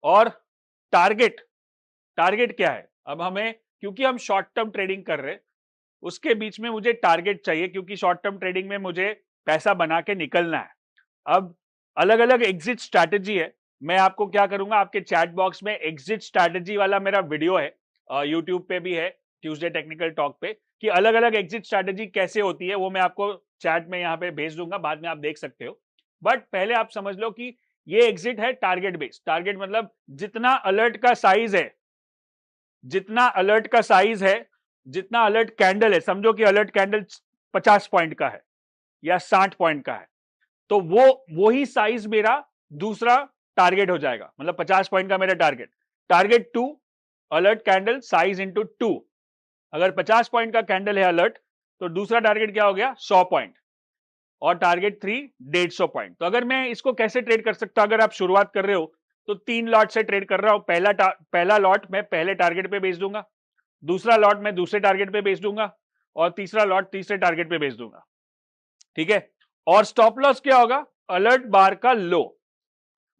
और टारगेट, टारगेट क्या है? अब हमें, क्योंकि हम शॉर्ट टर्म ट्रेडिंग कर रहे हैं, उसके बीच में मुझे टारगेट चाहिए, क्योंकि शॉर्ट टर्म ट्रेडिंग में मुझे पैसा बना के निकलना है। अब अलग अलग एग्जिट स्ट्रैटेजी है। मैं आपको क्या करूंगा, आपके चैट बॉक्स में एग्जिट स्ट्रैटेजी वाला मेरा वीडियो है, यूट्यूब पे भी है, ट्यूसडे टेक्निकल टॉक पे, कि अलग अलग एग्जिट स्ट्रैटेजी कैसे होती है, वो मैं आपको चैट में यहाँ पे भेज दूंगा, बाद में आप देख सकते हो। बट पहले आप समझ लो कि ये एग्जिट है टारगेट बेस्ड। टारगेट मतलब जितना अलर्ट का साइज है, जितना अलर्ट का साइज है, जितना अलर्ट कैंडल है, समझो कि अलर्ट कैंडल 50 पॉइंट का है या 60 पॉइंट का है, तो वो ही साइज मेरा दूसरा टारगेट हो जाएगा। मतलब 50 पॉइंट का मेरा target, target 2 alert candle size into 2। अगर 50 पॉइंट का कैंडल है अलर्ट, तो दूसरा टारगेट क्या हो गया, 100 पॉइंट, और टारगेट 3 150 पॉइंट। तो अगर मैं इसको कैसे ट्रेड कर सकता हूं, अगर आप शुरुआत कर रहे हो तो 3 लॉट से ट्रेड कर रहा हूं। पहला लॉट मैं पहले टारगेट पे बेच दूंगा, दूसरा लॉट मैं दूसरे टारगेट पे बेच दूंगा, और तीसरा लॉट तीसरे टारगेट पे बेच दूंगा, ठीक है। और स्टॉप लॉस क्या होगा, अलर्ट बार का लो।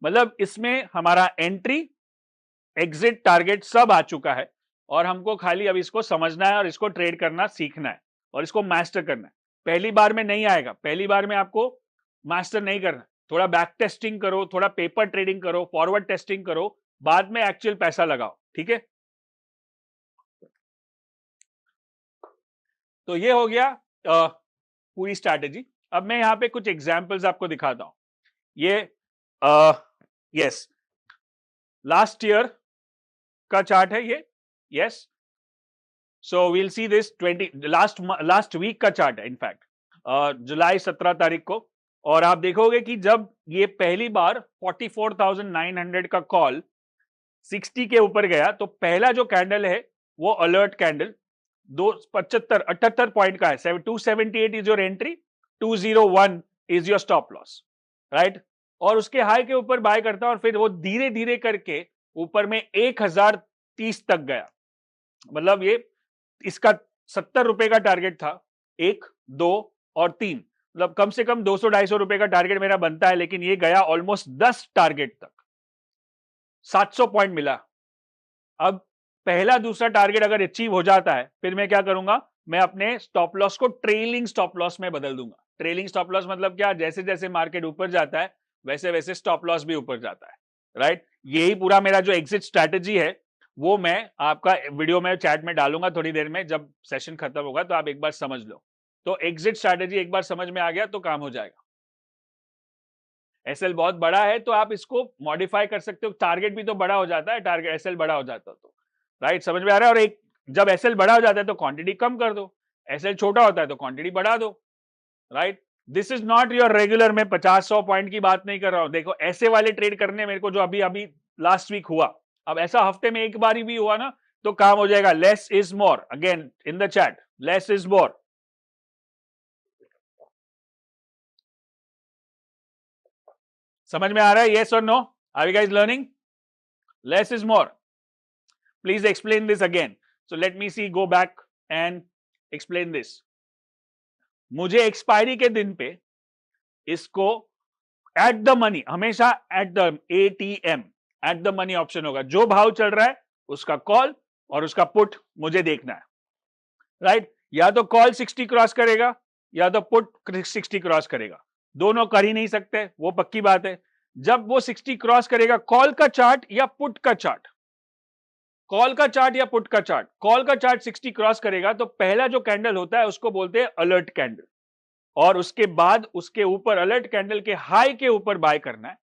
मतलब इसमें हमारा एंट्री, एग्जिट, टारगेट सब आ चुका है, और हमको खाली अब इसको समझना है और इसको ट्रेड करना सीखना है और इसको मास्टर करना है। पहली बार में नहीं आएगा, पहली बार में आपको मास्टर नहीं करना। थोड़ा बैक टेस्टिंग करो, थोड़ा पेपर ट्रेडिंग करो, फॉरवर्ड टेस्टिंग करो, बाद में एक्चुअल पैसा लगाओ, ठीक है। तो ये हो गया पूरी स्ट्रैटेजी। अब मैं यहां पे कुछ एग्जांपल्स आपको दिखाता हूं। ये यस लास्ट ईयर का चार्ट है ये, yes. So we'll see this 20 last week का चार्ट है इनफैक्ट, जुलाई 17 तारीख को। और आप देखोगे कि जब ये पहली बार 44,900 का कॉल 60 के ऊपर गया, तो पहला जो कैंडल है वो अलर्ट कैंडल 78 पॉइंट का है। 278 is your entry, 201 is your stop loss, right. और उसके हाई के ऊपर बाय करता है और फिर वो धीरे धीरे करके ऊपर में 1030 तक गया। मतलब ये इसका 70 रुपए का टारगेट था, 1, 2 और 3, मतलब कम से कम 200-250 रुपए का टारगेट मेरा बनता है, लेकिन ये गया ऑलमोस्ट 10 टारगेट तक, 700 पॉइंट मिला। अब पहला दूसरा टारगेट अगर अचीव हो जाता है, फिर मैं क्या करूंगा, मैं अपने स्टॉप लॉस को ट्रेलिंग स्टॉप लॉस में बदल दूंगा। ट्रेलिंग स्टॉप लॉस मतलब क्या, जैसे जैसे मार्केट ऊपर जाता है वैसे वैसे स्टॉप लॉस भी ऊपर जाता है, राइट। यही पूरा मेरा जो एग्जिट स्ट्रैटेजी है वो मैं आपका वीडियो में चैट में डालूंगा थोड़ी देर में, जब सेशन खत्म होगा तो आप एक बार समझ लो। तो एग्जिट स्ट्रैटेजी एक बार समझ में आ गया तो काम हो जाएगा। एसएल बहुत बड़ा है तो आप इसको मॉडिफाई कर सकते हो, टारगेट भी तो बड़ा हो जाता है, टारगेट एसएल बड़ा हो जाता है तो, राइट, समझ में आ रहा है। और एक जब एसएल बड़ा हो जाता है तो क्वांटिटी कम कर दो, एसएल छोटा होता है तो क्वांटिटी बढ़ा दो, right. This is not your regular, मैं 50-100 पॉइंट की बात नहीं कर रहा हूं। देखो ऐसे वाले ट्रेड करने मेरे को जो अभी अभी लास्ट वीक हुआ, अब ऐसा हफ्ते में एक बार ही भी हुआ ना तो काम हो जाएगा। Less is more, again in the chat, less is मोर। समझ में आ रहा है, yes or no? Are you guys learning? Less is more. Please explain this again. So let me see, go back and explain this. मुझे expiry के दिन पे इसको एट द मनी, हमेशा at the ATM, eight the money option होगा। जो भाव चल रहा है उसका कॉल और उसका पुट मुझे देखना है, राइट। या तो कॉल 60 क्रॉस करेगा या तो पुट 60 क्रॉस करेगा, दोनों कर ही नहीं सकते, वो पक्की बात है। जब वो 60 क्रॉस करेगा, कॉल का चार्ट या पुट का चार्ट, कॉल का चार्ट या पुट का चार्ट, कॉल का चार्ट 60 क्रॉस करेगा तो पहला जो कैंडल होता है उसको बोलते हैं अलर्ट कैंडल, और उसके बाद उसके ऊपर अलर्ट कैंडल के हाई के ऊपर बाय करना है,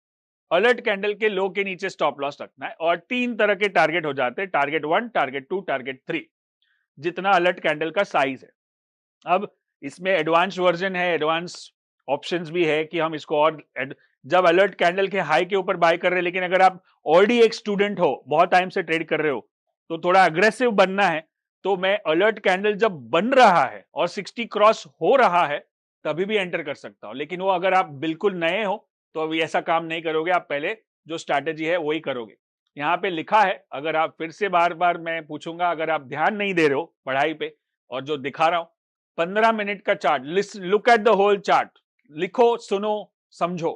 अलर्ट कैंडल के लो के नीचे स्टॉप लॉस रखना है। और 3 तरह के टारगेट हो जाते हैं, टारगेट 1, टारगेट 2, टारगेट 3, जितना अलर्ट कैंडल का साइज है। अब इसमें एडवांस वर्जन है, एडवांस ऑप्शंस भी है कि हम इसको और जब अलर्ट कैंडल के हाई के ऊपर बाय कर रहे हैं, लेकिन अगर आप ऑलरेडी एक स्टूडेंट हो, बहुत टाइम से ट्रेड कर रहे हो, तो थोड़ा अग्रेसिव बनना है, तो मैं अलर्ट कैंडल जब बन रहा है और 60 क्रॉस हो रहा है तभी भी एंटर कर सकता हूं। लेकिन वो अगर आप बिल्कुल नए हो तो अभी ऐसा काम नहीं करोगे, आप पहले जो स्ट्रैटेजी है वही करोगे। यहाँ पे लिखा है, अगर आप फिर से बार बार मैं पूछूंगा, अगर आप ध्यान नहीं दे रहे हो पढ़ाई पे, और जो दिखा रहा हूं 15 मिनट का chart, look at the whole chart, लिखो, सुनो, समझो।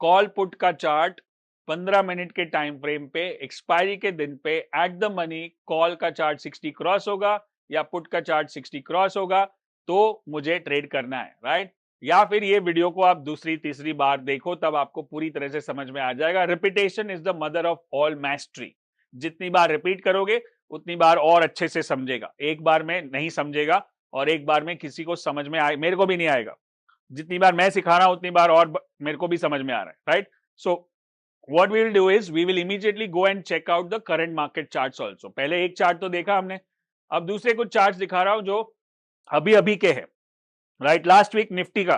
कॉल पुट का चार्ट 15 मिनट के टाइम फ्रेम पे, एक्सपायरी के दिन पे एट द मनी, कॉल का चार्ट 60 क्रॉस होगा या पुट का चार्ट 60 क्रॉस होगा तो मुझे ट्रेड करना है, राइट। या फिर ये वीडियो को आप दूसरी तीसरी बार देखो, तब आपको पूरी तरह से समझ में आ जाएगा। Repetition is the mother of all मैस्ट्री। जितनी बार रिपीट करोगे उतनी बार और अच्छे से समझेगा। एक बार में नहीं समझेगा और एक बार में किसी को समझ में आए, मेरे को भी नहीं आएगा। जितनी बार मैं सिखा रहा हूं उतनी बार और मेरे को भी समझ में आ रहा है, right. So what we will do is we will immediately go and check out the current market charts also. पहले एक चार्ट तो देखा हमने, अब दूसरे कुछ चार्ट्स दिखा रहा हूं जो अभी अभी के हैं, राइट। लास्ट वीक निफ्टी का,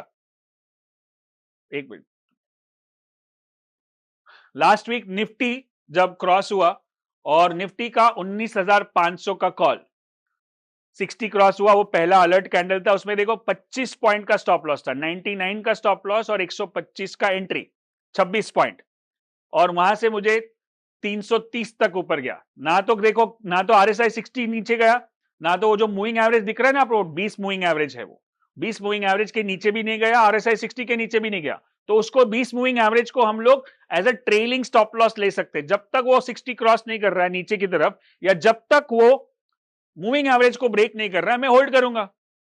एक मिनट, लास्ट वीक निफ्टी जब क्रॉस हुआ और निफ्टी का 19,500 का कॉल 60 क्रॉस हुआ, वो पहला अलर्ट कैंडल था। उसमें देखो 25 पॉइंट का स्टॉप लॉस था, 99 का स्टॉप लॉस और 125 का एंट्री, 26 पॉइंट। और वहां से मुझे 330 तक ऊपर गया। ना तो देखो, ना तो RSI 60 नीचे गया, ना तो वो जो मूविंग एवरेज दिख रहा है ना आपको, 20 मूविंग एवरेज है, वो 20 मूविंग एवरेज के नीचे भी नहीं गया, RSI 60 के नीचे भी नहीं गया। तो उसको 20 मूविंग एवरेज को हम लोग as a trailing stop loss ले सकते हैं, जब तक वो 60 क्रॉस नहीं कर रहा है नीचे की तरफ, या जब तक वो मूविंग एवरेज को ब्रेक नहीं कर रहा है, मैं होल्ड करूंगा।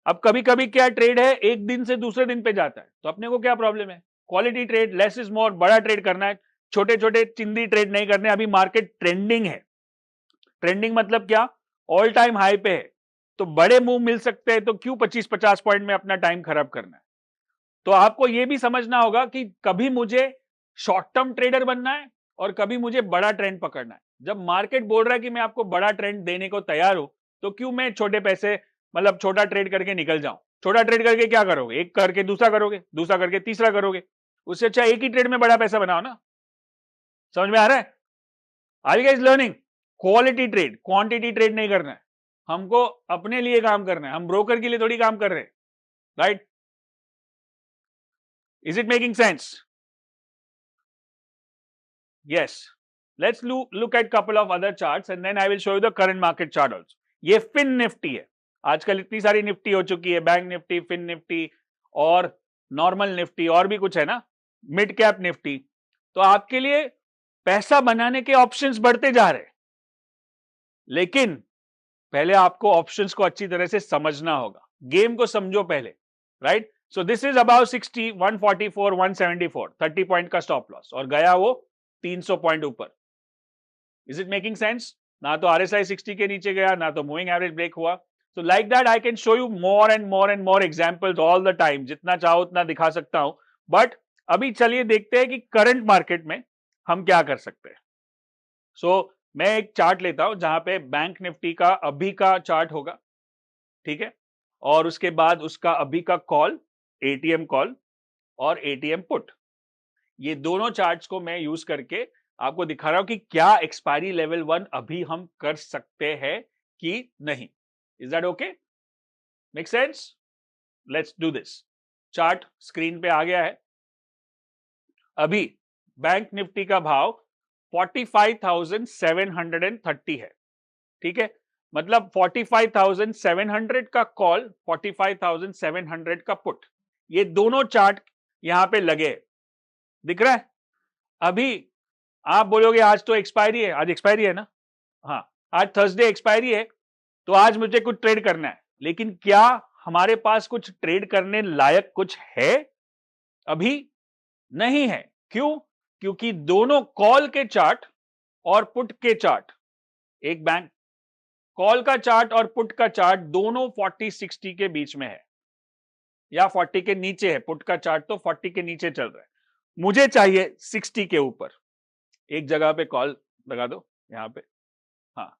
अब कभी कभी क्या ट्रेड है, एक दिन से दूसरे दिन पे जाता है, तो अपने को क्या प्रॉब्लम है? क्वालिटी ट्रेड, लेस इज मोर, बड़ा ट्रेड करना है, छोटे छोटे चिंदी ट्रेड नहीं करने। अभी मार्केट ट्रेंडिंग है। ट्रेंडिंग मतलब क्या? ऑल टाइम हाई पे है, तो बड़े मूव मिल सकते हैं, तो क्यों 25-50 पॉइंट में अपना टाइम खराब करना है? तो आपको यह भी समझना होगा कि कभी मुझे शॉर्ट टर्म ट्रेडर बनना है और कभी मुझे बड़ा ट्रेंड पकड़ना है। जब मार्केट बोल रहा है कि मैं आपको बड़ा ट्रेंड देने को तैयार हूं, तो क्यों मैं छोटे पैसे, मतलब छोटा ट्रेड करके निकल जाऊं? छोटा ट्रेड करके क्या करोगे? एक करके दूसरा करोगे, दूसरा करके तीसरा करोगे। उससे अच्छा एक ही ट्रेड में बड़ा पैसा बनाओ ना। समझ में आ रहा है? Are you guys learning? Quality trade, quantity trade नहीं करना है। हमको अपने लिए काम करना है, हम ब्रोकर के लिए थोड़ी काम कर रहे हैं, right? Is it making sense? Yes. Let's look at couple of other charts and then I will show you the current market chart also. ये फिन निफ्टी है। आजकल इतनी सारी निफ्टी हो चुकी है, बैंक निफ्टी, फिन निफ्टी और normal Nifty, और भी कुछ है ना, मिड कैप निफ्टी। तो आपके लिए पैसा बनाने के ऑप्शंस बढ़ते जा रहे हैं, लेकिन पहले आपको ऑप्शंस को अच्छी तरह से समझना होगा। गेम को समझो पहले, right? So this is about 60, 144, 174, 30 point का स्टॉप लॉस, और गया वो 300 पॉइंट ऊपर। Is it making sense? ना तो RSI 60 के नीचे गया, ना तो मूविंग एवरेज ब्रेक हुआ। So like that I can show you more and more examples all the time, जितना चाहो उतना दिखा सकता हूं। बट अभी चलिए देखते हैं कि करंट मार्केट में हम क्या कर सकते हैं। मैं एक चार्ट लेता हूं जहां पे बैंक निफ्टी का अभी का चार्ट होगा, ठीक है, और उसके बाद उसका अभी का कॉल, ATM कॉल और ATM पुट, ये दोनों चार्ट्स को मैं यूज करके आपको दिखा रहा हूं कि क्या एक्सपायरी लेवल 1 अभी हम कर सकते हैं कि नहीं। Is that okay? Make sense? Let's do this. Chart screen पे आ गया है। अभी बैंक निफ्टी का भाव 45,730 है, ठीक है, मतलब 45,700 का कॉल, 45,700 का पुट, ये दोनों चार्ट यहां पे लगे, दिख रहा है? अभी आप बोलोगे आज तो एक्सपायरी है, आज एक्सपायरी है ना? हाँ, आज थर्सडे एक्सपायरी है, तो आज मुझे कुछ ट्रेड करना है, लेकिन क्या हमारे पास कुछ ट्रेड करने लायक कुछ है? अभी नहीं है। क्यों? क्योंकि दोनों कॉल के चार्ट और पुट के चार्ट, एक बैंक कॉल का चार्ट और पुट का चार्ट दोनों 40-60 के बीच में है, या 40 के नीचे है। पुट का चार्ट तो 40 के नीचे चल रहा है, मुझे चाहिए 60 के ऊपर। एक जगह पे कॉल लगा दो यहां पे। हाँ,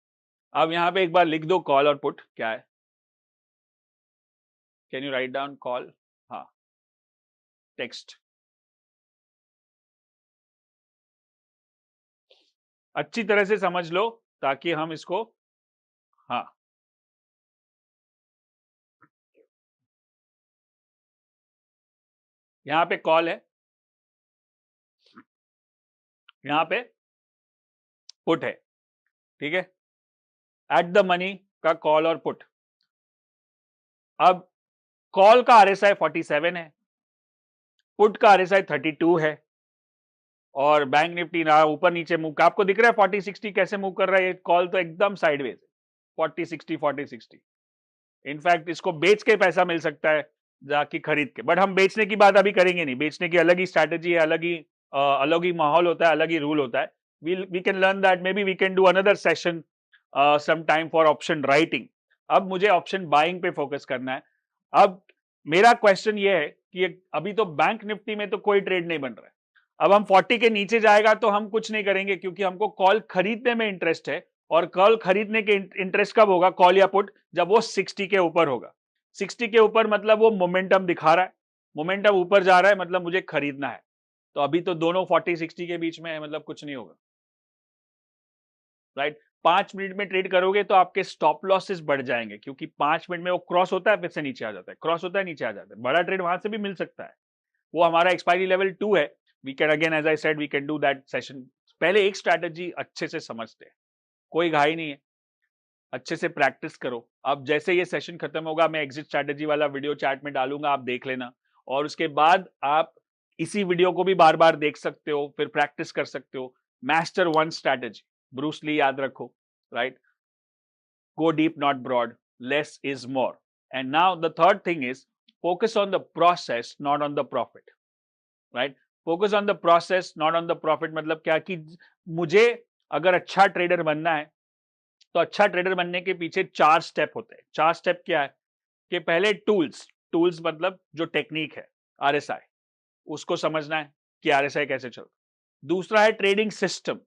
अब यहां पे एक बार लिख दो कॉल और पुट क्या है। Can you write down call? हाँ, टेक्स्ट अच्छी तरह से समझ लो ताकि हम इसको, हाँ, यहां पे कॉल है, यहां पे पुट है, ठीक है, एट द मनी का कॉल और पुट। अब कॉल का RSI 47 है, पुट का RSI 32 है, और बैंक निफ्टी ना ऊपर नीचे मूव, आपको दिख रहा है 40-60 कैसे मूव कर रहा है। ये कॉल तो एकदम साइडवेज, 40-60 40-60। इनफैक्ट इसको बेच के पैसा मिल सकता है जाके खरीद के, बट हम बेचने की बात अभी करेंगे नहीं। बेचने की अलग ही स्ट्रैटेजी है, अलग ही माहौल होता है, अलग ही रूल होता है। We can learn that, maybe we can do another session some time for option writing. अब मुझे ऑप्शन बाइंग पे फोकस करना है। अब मेरा क्वेश्चन ये है कि अभी तो बैंक निफ्टी में तो कोई ट्रेड नहीं बन रहा है। अब हम 40 के नीचे जाएगा तो हम कुछ नहीं करेंगे, क्योंकि हमको कॉल खरीदने में इंटरेस्ट है, और कॉल खरीदने के इंटरेस्ट कब होगा, कॉल या पुट, जब वो 60 के ऊपर होगा। 60 के ऊपर मतलब वो मोमेंटम दिखा रहा है, मोमेंटम ऊपर जा रहा है, मतलब मुझे खरीदना है। तो अभी तो दोनों 40-60 के बीच में है, मतलब कुछ नहीं होगा, राइट? 5 मिनट में ट्रेड करोगे तो आपके स्टॉप लॉसेस बढ़ जाएंगे, क्योंकि 5 मिनट में वो क्रॉस होता है, फिर से नीचे आ जाता है, क्रॉस होता है, नीचे आ जाता है। बड़ा ट्रेड वहां से भी मिल सकता है। वो हमारा एक्सपायरी लेवल 2 है। We can again, as I said, we can do that session. पहले एक स्ट्रैटेजी अच्छे से समझते हैं, कोई घाई नहीं है, अच्छे से प्रैक्टिस करो। अब जैसे ये सेशन खत्म होगा, मैं एग्जिट स्ट्रैटेजी वाला वीडियो चैट में डालूंगा, आप देख लेना, और उसके बाद आप इसी वीडियो को भी बार बार देख सकते हो, फिर प्रैक्टिस कर सकते हो। मास्टर 1 स्ट्रैटेजी, ब्रूस ली याद रखो, right? Go deep not broad, less is more, And now the third thing is focus on the process, not on the profit. Right? Focus on the process, not on the profit. मतलब क्या कि मुझे अगर अच्छा trader बनना है तो अच्छा ट्रेडर बनने के पीछे 4 स्टेप होते हैं. 4 स्टेप क्या है कि पहले टूल्स मतलब जो टेक्निक है RSI उसको समझना है कि RSI कैसे चल रहा है. दूसरा है ट्रेडिंग सिस्टम.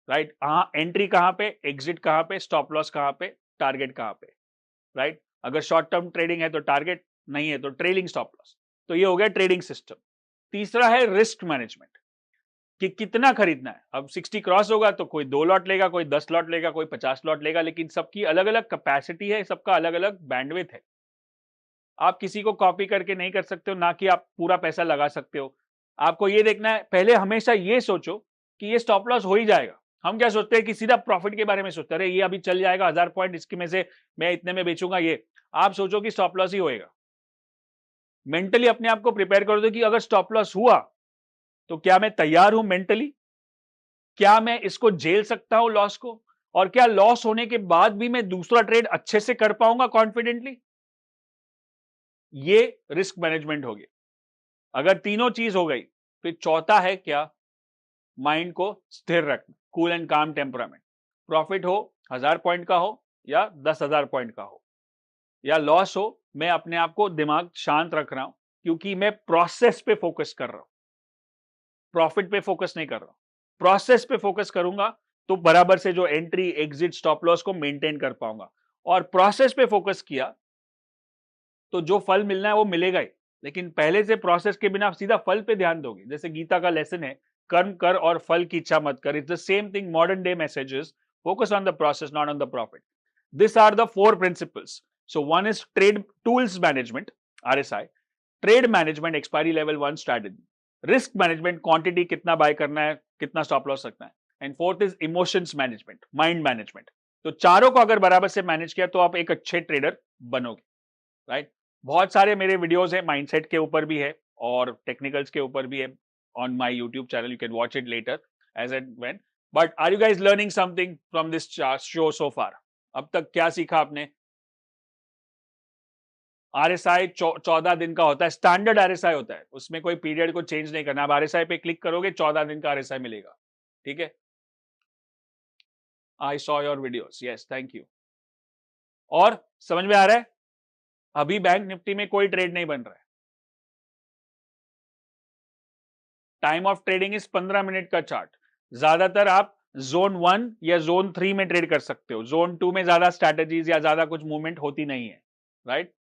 राइट, हाँ, एंट्री कहां पे, एग्जिट कहां पे, स्टॉप लॉस कहां पे, टारगेट कहां पे. राइट, अगर शॉर्ट टर्म ट्रेडिंग है तो टारगेट, नहीं है तो ट्रेलिंग स्टॉप लॉस. तो ये हो गया ट्रेडिंग सिस्टम. तीसरा है रिस्क मैनेजमेंट कि कितना खरीदना है. अब 60 क्रॉस होगा तो कोई 2 लॉट लेगा, कोई 10 लॉट लेगा, कोई 50 लॉट लेगा, लेकिन सबकी अलग अलग कैपेसिटी है, सबका अलग अलग बैंडविड्थ है. आप किसी को कॉपी करके नहीं कर सकते हो, ना कि आप पूरा पैसा लगा सकते हो. आपको ये देखना है, पहले हमेशा ये सोचो कि ये स्टॉप लॉस हो ही जाएगा. हम क्या सोचते हैं कि सीधा प्रॉफिट के बारे में सोचते हैं, अरे ये अभी चल जाएगा 1000 पॉइंट, इसके में से मैं इतने में बेचूंगा. ये आप सोचो कि स्टॉप लॉस ही होएगा. मेंटली अपने आप को प्रिपेयर कर दो कि अगर स्टॉप लॉस हुआ तो क्या मैं तैयार हूं मेंटली, क्या मैं इसको झेल सकता हूं लॉस को, और क्या लॉस होने के बाद भी मैं दूसरा ट्रेड अच्छे से कर पाऊंगा कॉन्फिडेंटली. ये रिस्क मैनेजमेंट हो गया. अगर तीनों चीज हो गई फिर चौथा है क्या, माइंड को स्थिर रखना, कूल एंड काम टेम्परामेंट. प्रॉफिट हो 1000 पॉइंट का हो या 10,000 पॉइंट का हो या लॉस हो, मैं अपने आप को दिमाग शांत रख रहा हूं क्योंकि मैं प्रोसेस पे फोकस कर रहा हूं, प्रॉफिट पे फोकस नहीं कर रहा हूं. प्रोसेस पे फोकस करूंगा तो बराबर से जो एंट्री एग्जिट स्टॉप लॉस को मेंटेन कर पाऊंगा. और प्रोसेस पे फोकस किया तो जो फल मिलना है वो मिलेगा ही, लेकिन पहले से प्रोसेस के बिना आप सीधा फल पे ध्यान दोगे. जैसे गीता का लेसन है, कर्म कर और फल की इच्छा मत कर. It's the same thing, modern day messages, focus on the process not on the profit. This are the 4 principles. So one is trade tools management RSI, trade management expiry level 1 strategy, risk management quantity कितना buy करना है, कितना stop loss रखना है, and fourth is emotions management, mind management. तो चारों को अगर बराबर से मैनेज किया तो आप एक अच्छे ट्रेडर बनोगे. राइट, बहुत सारे मेरे वीडियोस हैं, माइंडसेट के ऊपर भी है और टेक्निकल्स के ऊपर भी है on my YouTube channel. You can watch it later as and when. But are you guys learning something from this show so far? अब तक क्या सीखा आपने? RSI 14 दिन का होता है, स्टैंडर्ड RSI होता है, उसमें कोई पीरियड को चेंज नहीं करना. अब RSI पे क्लिक करोगे 14 दिन का RSI मिलेगा. ठीक है, I saw your videos, yes, thank you. और समझ में आ रहा है? अभी बैंक निफ्टी में कोई ट्रेड नहीं बन रहा है. Time of trading is 15 minute का चार्ट. ज्यादातर आप जोन 1 या जोन 3 में ट्रेड कर सकते हो. जोन 2 में ज्यादा स्ट्रैटेजीज या ज्यादा कुछ मूवमेंट होती नहीं है. राइट,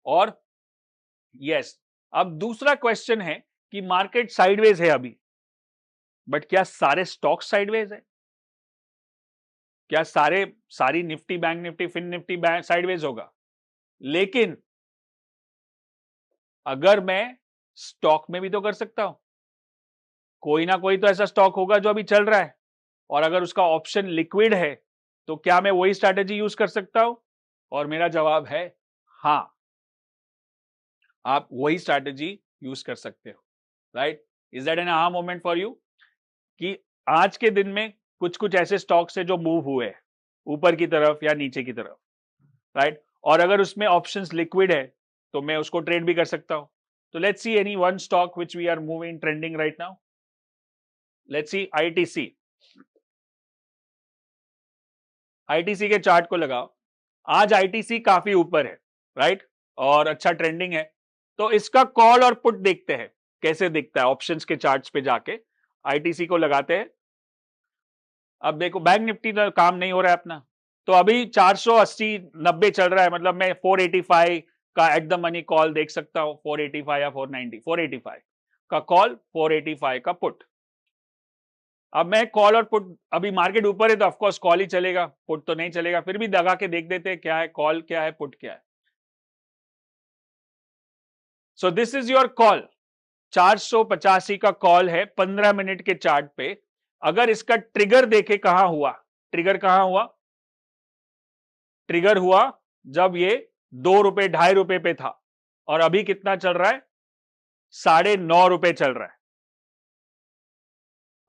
और यस, अब दूसरा क्वेश्चन है कि मार्केट साइडवेज है अभी, बट क्या सारे स्टॉक साइडवेज है? क्या सारी Nifty, bank Nifty, fin Nifty sideways होगा? लेकिन अगर मैं स्टॉक में भी तो कर सकता हूं. कोई ना कोई तो ऐसा स्टॉक होगा जो अभी चल रहा है, और अगर उसका ऑप्शन लिक्विड है तो क्या मैं वही स्ट्रैटेजी यूज कर सकता हूं? और मेरा जवाब है हां, आप वही स्ट्रैटेजी यूज कर सकते हो. Right, is that an aha moment for you कि आज के दिन में कुछ कुछ ऐसे स्टॉक्स है जो मूव हुए ऊपर की तरफ या नीचे की तरफ. राइट, और अगर उसमें ऑप्शंस लिक्विड है तो मैं उसको ट्रेड भी कर सकता हूं. तो let's see any one stock which we are moving trending right now. Let's see ITC. ITC के चार्ट को लगाओ. आज ITC काफी ऊपर है. राइट, और अच्छा ट्रेंडिंग है. तो इसका कॉल और पुट देखते हैं कैसे दिखता है. ऑप्शंस के चार्ट्स पे जाके ITC को लगाते हैं. अब देखो बैंक निफ्टी का काम नहीं हो रहा है अपना, तो अभी 480-90 चल रहा है. मतलब मैं 485 का एट द मनी कॉल देख सकता हूं, 485 या 490. 485 का कॉल, 485 का पुट. अब मैं कॉल और पुट, अभी मार्केट ऊपर है तो ऑफकोर्स कॉल ही चलेगा, पुट तो नहीं चलेगा. फिर भी दगा के देख देते हैं क्या है कॉल, क्या है पुट, क्या है. So this is your call. 485 का कॉल है 15 मिनट के चार्ट पे. अगर इसका ट्रिगर देखे कहां हुआ, ट्रिगर कहां हुआ? ट्रिगर हुआ जब ये ₹2, ₹2.5 पे था, और अभी कितना चल रहा है? ₹9.5 चल रहा है.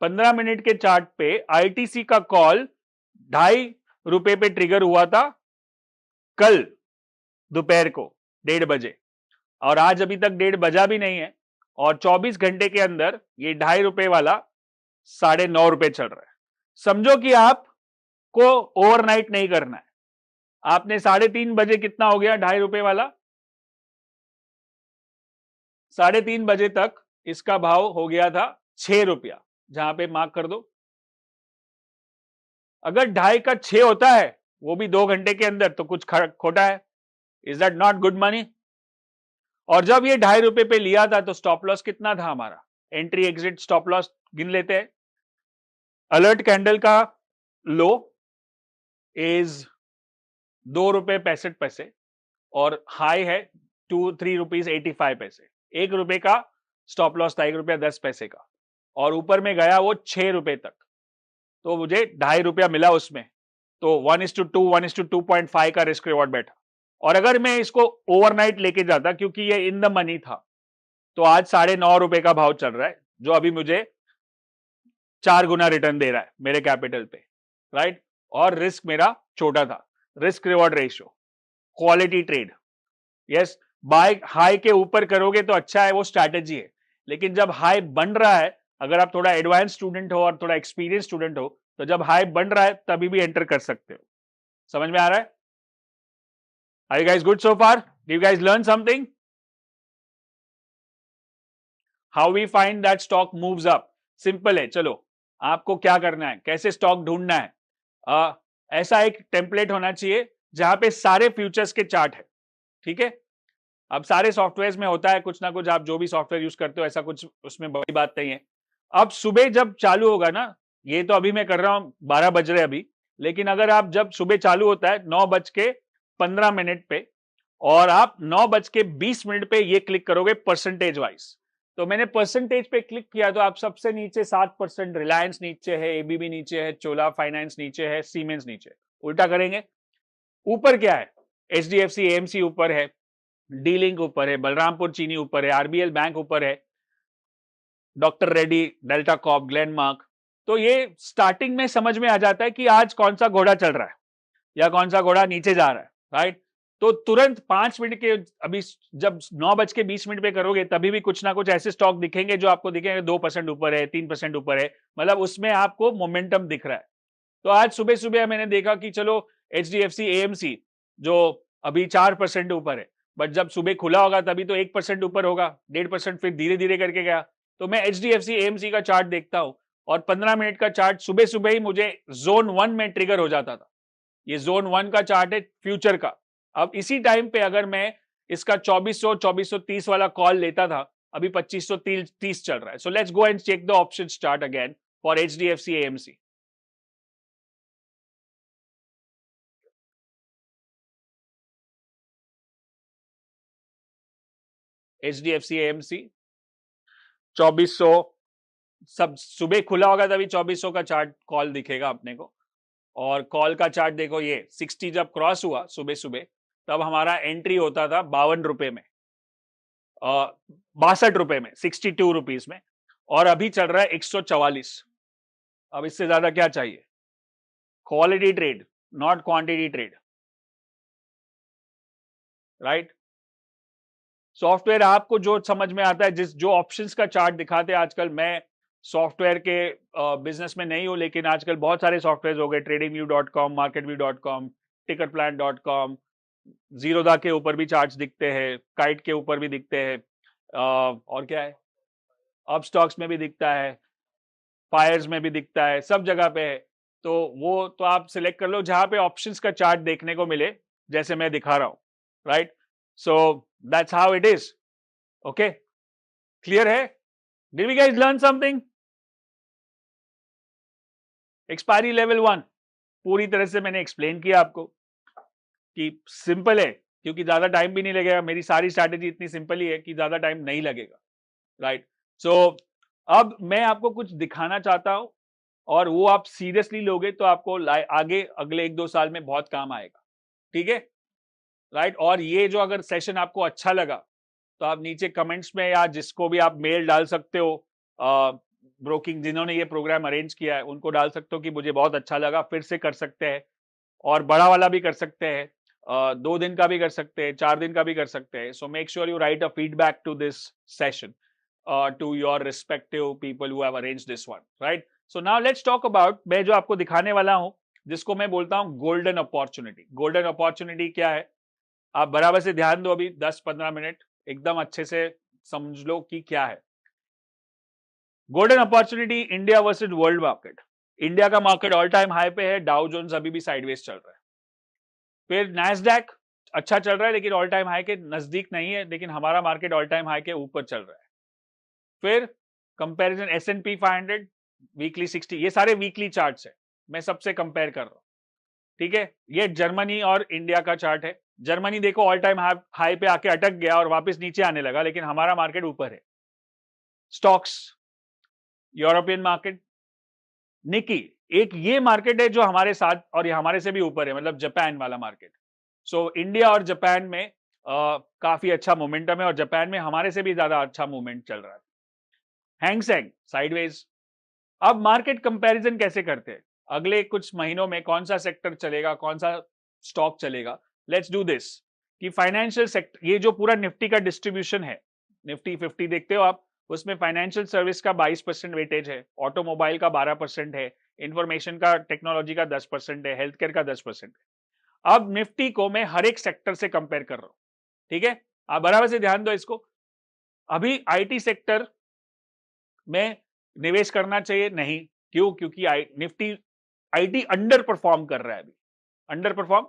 15 मिनट के चार्ट पे ITC का कॉल ₹2.5 पे ट्रिगर हुआ था कल, दोपहर को 1:30 बजे, और आज अभी तक 1:30 बजा भी नहीं है, और 24 घंटे के अंदर ये ₹2.5 वाला ₹9.5 चल रहा है। समझो कि आपको ओवरनाइट नहीं करना है। आपने 3:30 बजे कितना हो गया ₹2.5 वाला, 3:30 बजे तक इसका भाव हो गया था ₹6, जहां पे मार्क कर दो। अगर 2.5 का 6 होता है, वो भी 2 घंटे के अंदर, तो कुछ खोटा है। Is that not good money? और जब ये ₹2.5 पे लिया था तो स्टॉप लॉस कितना था हमारा? एंट्री एग्जिट स्टॉप लॉस गिन लेते हैं। अलर्ट कैंडल का लो इज ₹2.65 और हाई है ₹3.85। ₹1 का स्टॉप लॉस था, ₹1.10 का, और ऊपर में गया वो ₹6 तक, तो मुझे ₹2.5 मिला उसमें। तो 1:2 1:2.5 का रिस्क रिवॉर्ड बैठा। और अगर मैं इसको ओवरनाइट लेके जाता, क्योंकि ये इन द मनी था, तो आज ₹9.5 का भाव चल रहा है, जो अभी मुझे 4 गुना रिटर्न दे रहा है मेरे कैपिटल पे, राइट। और रिस्क मेरा छोटा था। Risk reward ratio, quality trade, yes. Buy high के ऊपर करोगे तो अच्छा है, वो स्ट्रैटेजी है, लेकिन जब हाई बन रहा है, अगर आप थोड़ा एडवांस स्टूडेंट हो और थोड़ा एक्सपीरियंस स्टूडेंट हो, तो जब हाई बन रहा है तभी भी एंटर कर सकते हो। समझ में आ रहा है? Are you guys good so far? Do you guys learn something? How we find that stock moves up? Simple है। चलो, आपको क्या करना है, कैसे स्टॉक ढूंढना है। ऐसा एक टेम्पलेट होना चाहिए जहां पे सारे फ्यूचर्स के चार्ट है, ठीक है। अब सारे सॉफ्टवेयर में होता है कुछ ना कुछ, आप जो भी सॉफ्टवेयर यूज करते हो, ऐसा कुछ उसमें बड़ी बात नहीं है। अब सुबह जब चालू होगा ना, ये तो अभी मैं कर रहा हूं, 12 बज रहे अभी, लेकिन अगर आप जब सुबह चालू होता है 9:15 पे, और आप 9:20 पे ये क्लिक करोगे परसेंटेज वाइज, तो मैंने परसेंटेज पे क्लिक किया तो आप सबसे नीचे 7%, रिलायंस नीचे है, एबीबी नीचे है, चोला फाइनेंस नीचे है, सीमेंस नीचे। उल्टा करेंगे, ऊपर क्या है? एचडीएफसी एएमसी ऊपर है, डीलिंक ऊपर है, बलरामपुर चीनी ऊपर है, आरबीएल बैंक ऊपर है, doctor Reddy, delta corp, Glenmark. तो ये स्टार्टिंग में समझ में आ जाता है कि आज कौन सा घोड़ा चल रहा है या कौन सा घोड़ा नीचे जा रहा है, राइट। तो तुरंत 5 मिनट के, अभी जब 9:20 पे करोगे, तभी भी कुछ ना कुछ ऐसे स्टॉक दिखेंगे जो आपको दिखेंगे 2% ऊपर है, 3% ऊपर है, मतलब उसमें आपको मोमेंटम दिख रहा है। तो आज सुबह सुबह मैंने देखा कि चलो एचडीएफसी एएमसी जो अभी 4% ऊपर है, बट जब सुबह खुला होगा तभी तो 1% ऊपर होगा, 1.5%, फिर धीरे धीरे करके गया। तो मैं एचडीएफसी एएमसी का चार्ट देखता हूं, और 15 मिनट का चार्ट सुबह सुबह ही मुझे जोन 1 में ट्रिगर हो जाता था। ये जोन 1 का चार्ट है फ्यूचर का। अब इसी टाइम पे अगर मैं इसका 2430 वाला कॉल लेता था, अभी 2530 चल रहा है। So let's go and check the option chart again for HDFC AMC. HDFC AMC 2400, सब सुबह खुला होगा तभी 2400 का चार्ट कॉल दिखेगा अपने को। और कॉल का चार्ट देखो, ये 60 जब क्रॉस हुआ सुबह सुबह, तब हमारा एंट्री होता था ₹52 में, ₹62 में, ₹62 में, और अभी चल रहा है 144। अब इससे ज्यादा क्या चाहिए? Quality trade, not quantity trade, right. Software आपको जो समझ में आता है, जिस जो ऑप्शंस का चार्ट दिखाते हैं आजकल, मैं सॉफ्टवेयर के बिजनेस में नहीं हूं, लेकिन आजकल बहुत सारे सॉफ्टवेयर हो गए, tradingview.com, marketview.com, tickerplan.com, जीरोधा के ऊपर भी चार्ट्स दिखते हैं, काइट के ऊपर भी दिखते हैं, और क्या है, अब स्टॉक्स में भी दिखता है, फायर्स में भी दिखता है, सब जगह पे है। तो वो तो आप सिलेक्ट कर लो जहां पे ऑप्शंस का चार्ट देखने को मिले, जैसे मैं दिखा रहा हूं, right. So that's how it is. Okay, clear है? Did we guys learn something? Expiry level 1 पूरी तरह से मैंने एक्सप्लेन किया आपको कि सिंपल है, क्योंकि ज्यादा टाइम भी नहीं लगेगा। मेरी सारी स्ट्रैटेजी इतनी सिंपल ही है कि ज्यादा टाइम नहीं लगेगा, राइट। सो अब मैं आपको कुछ दिखाना चाहता हूं, और वो आप सीरियसली लोगे तो आपको आगे अगले 1-2 साल में बहुत काम आएगा, ठीक है, राइट। और ये जो अगर सेशन आपको अच्छा लगा, तो आप नीचे कमेंट्स में, या जिसको भी आप मेल डाल सकते हो, ब्रोकिंग जिन्होंने ये प्रोग्राम अरेंज किया है, उनको डाल सकते हो कि मुझे बहुत अच्छा लगा, फिर से कर सकते हैं, और बड़ा वाला भी कर सकते हैं। 2 दिन का भी कर सकते हैं, 4 दिन का भी कर सकते हैं. So make sure you write a feedback to this session to your respective people who have arranged this one, right? So now let's talk about, मैं जो आपको दिखाने वाला हूं जिसको मैं बोलता हूं गोल्डन अपॉर्चुनिटी. गोल्डन अपॉर्चुनिटी क्या है? आप बराबर से ध्यान दो, अभी 10-15 मिनट एकदम अच्छे से समझ लो कि क्या है golden opportunity. India versus world market. India का मार्केट ऑल टाइम हाई पे है, डाउ जोन्स अभी भी साइडवेज चल रहा है. फिर नैस्डैक अच्छा चल रहा है लेकिन ऑल टाइम हाई के नजदीक नहीं है, लेकिन हमारा मार्केट ऑल टाइम हाई के ऊपर चल रहा है. फिर कंपैरिजन S&P 500 वीकली 60, ये सारे वीकली चार्ट्स है, मैं सबसे कंपेयर कर रहा हूं. ठीक है, ये जर्मनी और इंडिया का चार्ट है. जर्मनी देखो ऑल टाइम हाई पे आके अटक गया और वापस नीचे आने लगा, लेकिन हमारा मार्केट ऊपर है. स्टॉक्स, यूरोपियन मार्केट, निकी, एक ये मार्केट है जो हमारे साथ और ये हमारे से भी ऊपर है, मतलब जापान वाला मार्केट. सो इंडिया और जापान में काफी अच्छा मोमेंटम है और जापान में हमारे से भी ज्यादा अच्छा मूवमेंट चल रहा है. Hang Seng sideways. अब मार्केट कंपैरिजन कैसे करते हैं, अगले कुछ महीनों में कौन सा सेक्टर चलेगा, कौन सा स्टॉक चलेगा. लेट्स डू दिस कि फाइनेंशियल सेक्टर, ये जो पूरा निफ्टी का डिस्ट्रीब्यूशन है, निफ्टी 50 देखते हो आप, उसमें फाइनेंशियल सर्विस का 22% वेटेज है, ऑटोमोबाइल का 12% है, इंफॉर्मेशन का टेक्नोलॉजी का 10% है, हेल्थ केयर का 10% है. अब निफ्टी को मैं हर एक सेक्टर से कंपेयर कर रहा हूं. ठीक है, आप बराबर से ध्यान दो इसको. अभी आईटी सेक्टर में निवेश करना चाहिए? नहीं. क्यों? क्योंकि निफ्टी आईटी अंडर परफॉर्म कर रहा है अभी, अंडर परफॉर्म.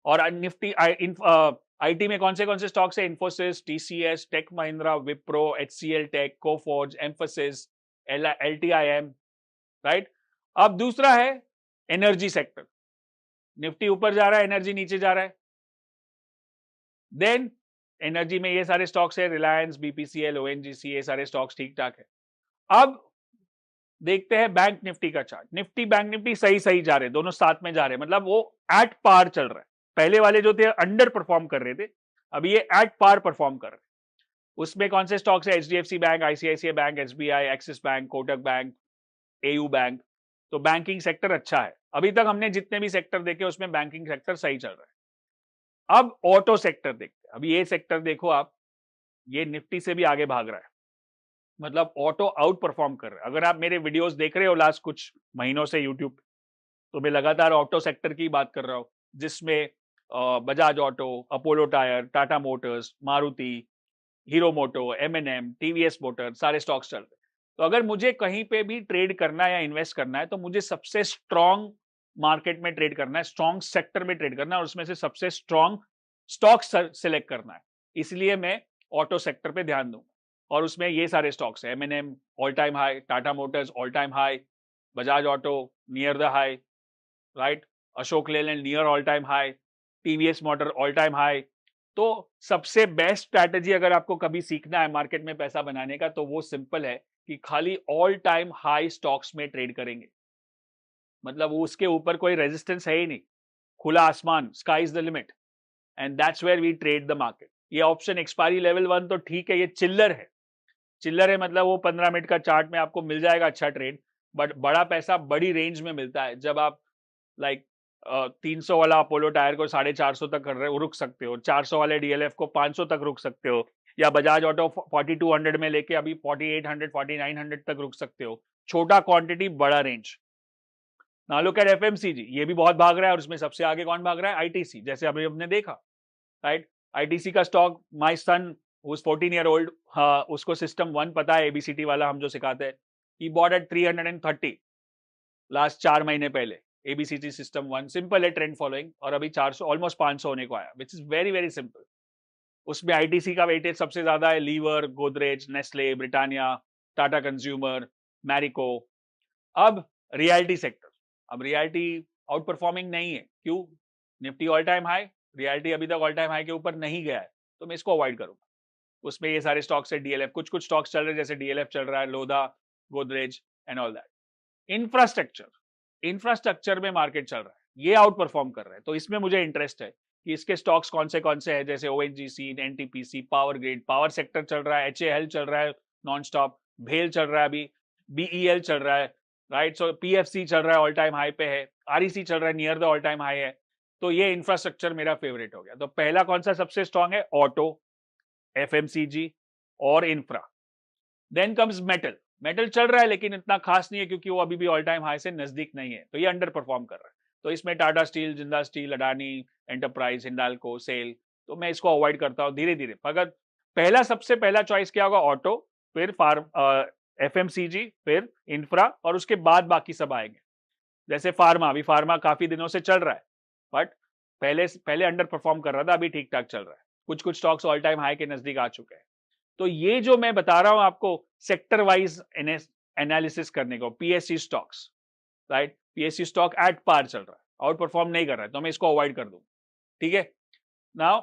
और निफ्टी आईटी में कौन से स्टॉक्स है? Infosys, TCS, tech Mahindra, Wipro, HCL tech, Coforge, Mphasis, LTIM, right. अब दूसरा है एनर्जी सेक्टर. निफ्टी ऊपर जा रहा है, एनर्जी नीचे जा रहा है. देन एनर्जी में ये सारे स्टॉक्स है, रिलायंस, बीपीसीएल, ओएनजीसी, ये सारे स्टॉक्स ठीक ठाक है. अब देखते हैं बैंक निफ्टी का चार्ट. निफ्टी बैंक निफ्टी सही सही जा रहे, दोनों साथ में जा रहे, मतलब वो एट पार चल रहा है. पहले वाले जो थे अंडर परफॉर्म कर रहे थे, अभी ये एट पार परफॉर्म कर रहे हैं. उसमें कौन से स्टॉक्स है? HDFC bank, ICICI bank, SBI, axis bank, Kotak bank, AU bank. तो बैंकिंग सेक्टर अच्छा है. अभी तक हमने जितने भी सेक्टर देखे उसमें बैंकिंग सेक्टर सही चल रहा है. अब ऑटो सेक्टर देखते हैं. अभी ये सेक्टर देखो आप, ये निफ्टी से भी आगे भाग रहा है, मतलब ऑटो आउट परफॉर्म कर रहा है. अगर आप मेरे वीडियोस देख रहे हो लास्ट कुछ महीनों से यूट्यूब पे, तो मैं लगातार ऑटो सेक्टर की बात कर रहा हूं, जिसमें Bajaj Auto, Apollo Tyre, Tata Motors, Maruti, Hero Moto, M N M, TVS Motor, सारे स्टॉक्स चल रहे हैं. तो अगर मुझे कहीं पे भी ट्रेड करना है या इन्वेस्ट करना है, तो मुझे सबसे स्ट्रॉन्ग मार्केट में ट्रेड करना है, स्ट्रॉन्ग सेक्टर में ट्रेड करना है, और उसमें से सबसे स्ट्रॉन्ग स्टॉक सिलेक्ट करना है. इसलिए मैं ऑटो सेक्टर पे ध्यान दूंगा. और उसमें ये सारे स्टॉक्स है, MNM all time high, Tata motors all time high, Bajaj auto near the high, right, Ashok Leyland near all time high, TVS motor all time high. तो सबसे बेस्ट स्ट्रैटेजी अगर आपको कभी सीखना है मार्केट में पैसा बनाने का, तो वो सिंपल है कि खाली ऑल टाइम हाई स्टॉक्स में ट्रेड करेंगे. मतलब उसके ऊपर कोई रेजिस्टेंस है ही नहीं, खुला आसमान, sky is the limit, and that's where we trade the market. ये ऑप्शन एक्सपायरी लेवल 1 तो ठीक है, ये चिल्लर है. चिल्लर है मतलब वो 15 मिनट का चार्ट में आपको मिल जाएगा अच्छा ट्रेड, बट बड़ा पैसा बड़ी रेंज में मिलता है. जब आप लाइक 300 वाला अपोलो टायर को 450 तक कर रहे हो, रुक सकते हो. 400 वाले डीएलएफ को 500 तक रुक सकते हो, या बजाज ऑटो 4200 में लेके अभी 4800 4900 तक रुक सकते हो. छोटा क्वांटिटी, बड़ा रेंज. ना लुक एट एफएमसीजी, ये भी बहुत भाग रहा है, और उसमें सबसे आगे कौन भाग रहा है? आईटीसी, जैसे अभी हमने देखा, राइट. आईटीसी का stock, my son who's 14 year old, हाँ, उसको सिस्टम 1 पता है, एबीसीटी वाला हम जो सिखाते हैं. he bought at 330 लास्ट 4 महीने पहले. एबीसीटी सिस्टम 1 सिंपल है, ट्रेंड फॉलोइंग, और अभी 400 ऑलमोस्ट 500 होने को आया, which is very very simple. उसमें आईटीसी का वेटेज सबसे ज्यादा है, lever, Godrej, Nestle, Britannia, Tata consumer, Marico. अब रियलिटी सेक्टर, अब रियलिटी आउट परफॉर्मिंग नहीं है. क्यों? Nifty all time high, reality अभी तक ऑल टाइम हाई के ऊपर नहीं गया है, तो मैं इसको अवॉइड करूंगा. उसमें ये सारे स्टॉक्स है, डीएलएफ, कुछ कुछ स्टॉक्स चल रहे हैं, जैसे डीएलएफ चल रहा है, Lodha, Godrej and all that. Infrastructure, infrastructure में मार्केट चल रहा है, ये आउट परफॉर्म कर रहा है, तो इसमें मुझे इंटरेस्ट है कि इसके स्टॉक्स कौन से हैं, जैसे ONGC, NTPC, power grid, power sector चल रहा है, एचएएल चल रहा है नॉन स्टॉप, भेल चल रहा है अभी, बीईएल चल रहा है, राइट. सो पीएफसी चल रहा है, ऑल टाइम हाई पे है. आरईसी चल रहा है, near the all time high है. तो ये इंफ्रास्ट्रक्चर मेरा फेवरेट हो गया। तो पहला कौन सा सबसे स्ट्रांग है? ऑटो, एफएमसीजी और infra. Then comes metal. Metal चल रहा है लेकिन इतना खास नहीं है क्योंकि वो अभी भी ऑल टाइम हाई से नजदीक नहीं है, तो ये अंडर परफॉर्म कर रहा है। तो इसमें Tata steel, Jindal steel, Adani enterprise, Hindalco, SAIL, तो मैं इसको अवॉइड करता हूँ धीरे धीरे। मगर पहला सबसे पहला चॉइस क्या होगा? ऑटो, फिर एफएमसीजी, फिर इंफ्रा और उसके बाद बाकी सब आएंगे। जैसे फार्मा, अभी फार्मा काफी दिनों से चल रहा है बट पहले पहले अंडर परफॉर्म कर रहा था, अभी ठीक ठाक चल रहा है। कुछ कुछ स्टॉक्स ऑल टाइम हाई के नजदीक आ चुके हैं। तो ये जो मैं बता रहा हूं आपको सेक्टर वाइज एनालिसिस करने को, PSC stocks, right, PSC stock at par चल रहा है, आउट परफॉर्म नहीं कर रहा है, तो मैं इसको अवॉइड कर दूं। ठीक है, नाउ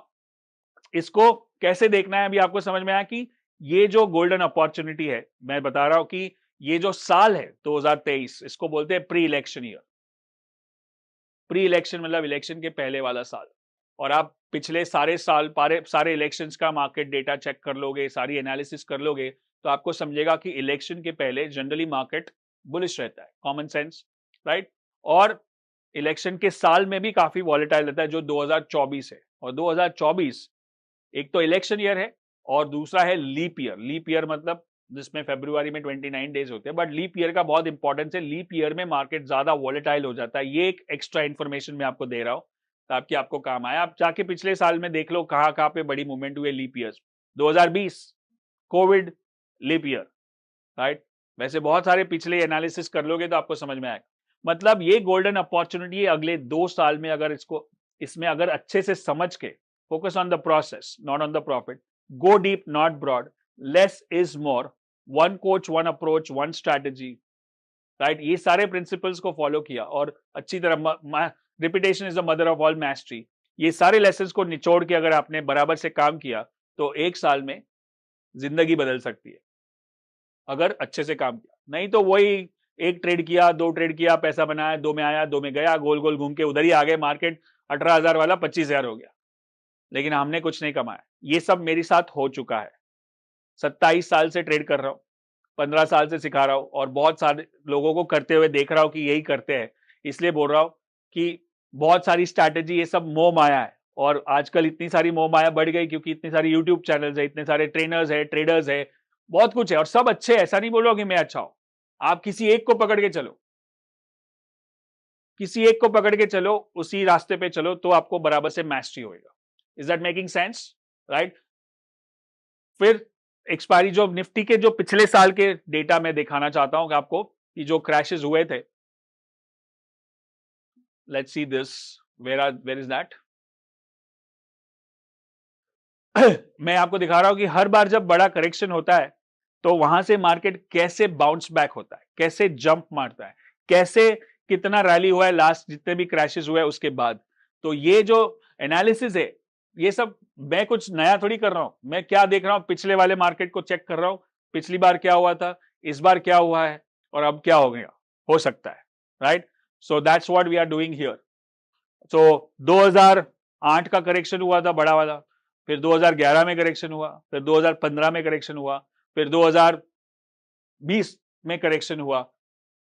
इसको कैसे देखना है अभी आपको समझ में आया कि ये जो गोल्डन अपॉर्चुनिटी है, मैं बता रहा हूं कि ये जो साल है 2023, इसको बोलते हैं pre election year. Pre election मतलब इलेक्शन के पहले वाला साल। और आप पिछले सारे साल सारे इलेक्शंस का मार्केट डेटा चेक कर लोगे, सारी एनालिसिस कर लोगे, तो आपको समझेगा कि इलेक्शन के पहले जनरली मार्केट बुलिश रहता है, कॉमन सेंस, राइट। और इलेक्शन के साल में भी काफी वॉलेटाइल रहता है, जो 2024 है। और 2024 एक तो इलेक्शन ईयर है और दूसरा है लीप ईयर। लीप ईयर मतलब जिसमें फरवरी में 29 डेज होते हैं, बट लीप ईयर का बहुत इंपॉर्टेंस है। लीप ईयर में मार्केट ज्यादा वॉलेटाइल हो जाता है। ये एक एक्स्ट्रा इन्फॉर्मेशन मैं आपको दे रहा हूं ताकि आपको काम आए। आप जाके पिछले साल में देख लो कहां कहां पे बड़ी मूवमेंट हुई leap year. 2020 Covid leap year, right. वैसे बहुत सारे पिछले एनालिसिस कर लोगे तो आपको समझ में आएगा। मतलब ये गोल्डन अपॉर्चुनिटी है अगले 2 साल में, अगर इसमें अगर अच्छे से समझ के, focus on the process not on the profit, go deep not broad, less is more, one coach one approach one strategy, right. ये सारे प्रिंसिपल्स को फॉलो किया और अच्छी तरह, repetition is the mother of all मैस्ट्री, ये सारे लेसन्स को निचोड़ के अगर आपने बराबर से काम किया तो 1 साल में जिंदगी बदल सकती है, अगर अच्छे से काम किया। नहीं तो वही 1 ट्रेड किया, 2 ट्रेड किया, पैसा बनाया, 2 में आया, 2 में गया, गोल गोल घूम के उधर ही आ गए, मार्केट 18,000 वाला 25,000 हो गया, लेकिन हमने कुछ नहीं कमाया। ये सब मेरे साथ हो चुका है। 27 साल से ट्रेड कर रहा हूं, 15 साल से सिखा रहा हूं और बहुत सारे लोगों को करते हुए देख रहा हूं कि यही करते हैं। इसलिए बोल रहा हूं कि बहुत सारी स्ट्रैटेजी, ये सब मोह माया है। और आजकल इतनी सारी मोह माया बढ़ गई क्योंकि इतने सारे यूट्यूब चैनल्स है, इतने सारे ट्रेनर्स है, ट्रेडर्स है, बहुत कुछ है और सब अच्छे। ऐसा नहीं बोल रहा कि मैं अच्छा हूं। आप किसी एक को पकड़ के चलो, किसी एक को पकड़ के चलो, उसी रास्ते पे चलो, तो आपको बराबर से मैस्ट्री होएगा। Is that making sense, right. फिर एक्सपायरी, जो निफ्टी के जो पिछले साल के डेटा मैं दिखाना चाहता हूं कि आपको कि जो क्रैशेस हुए थे। Let's see this, where is that. मैं आपको दिखा रहा हूं कि हर बार जब बड़ा करेक्शन होता है तो वहां से मार्केट कैसे बाउंस बैक होता है, कैसे जंप मारता है, कैसे कितना रैली हुआ है लास्ट जितने भी क्रैशेस हुए उसके बाद। तो ये जो एनालिसिस है, ये सब मैं कुछ नया थोड़ी कर रहा हूं। मैं क्या देख रहा हूं, पिछले वाले मार्केट को चेक कर रहा हूं, पिछली बार क्या हुआ था, इस बार क्या हुआ है और अब क्या हो गया, हो सकता है, right. So that's what we are doing here. So 2008 का करेक्शन हुआ था बड़ा वाला, फिर 2011 में करेक्शन हुआ, फिर 2015 में करेक्शन हुआ, फिर 2020 में करेक्शन हुआ,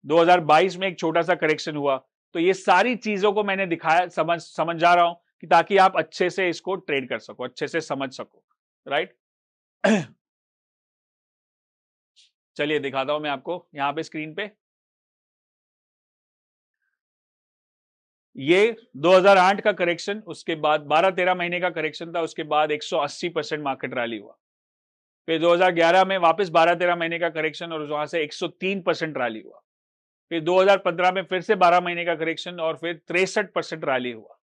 2022 में एक छोटा सा करेक्शन हुआ। तो ये सारी चीजों को मैंने दिखाया, समझ जा रहा हूं कि ताकि आप अच्छे से इसको ट्रेड कर सको, अच्छे से समझ सको, राइट। चलिए दिखाता हूं मैं आपको यहां पे स्क्रीन पे। ये 2008 का करेक्शन, उसके बाद 12-13 महीने का करेक्शन था, उसके बाद 180% मार्केट रैली हुआ। फिर 2011 में वापस 12-13 महीने का करेक्शन और वहां से 103% रैली हुआ। फिर 2015 में फिर से 12 महीने का करेक्शन और फिर 63% रैली हुआ।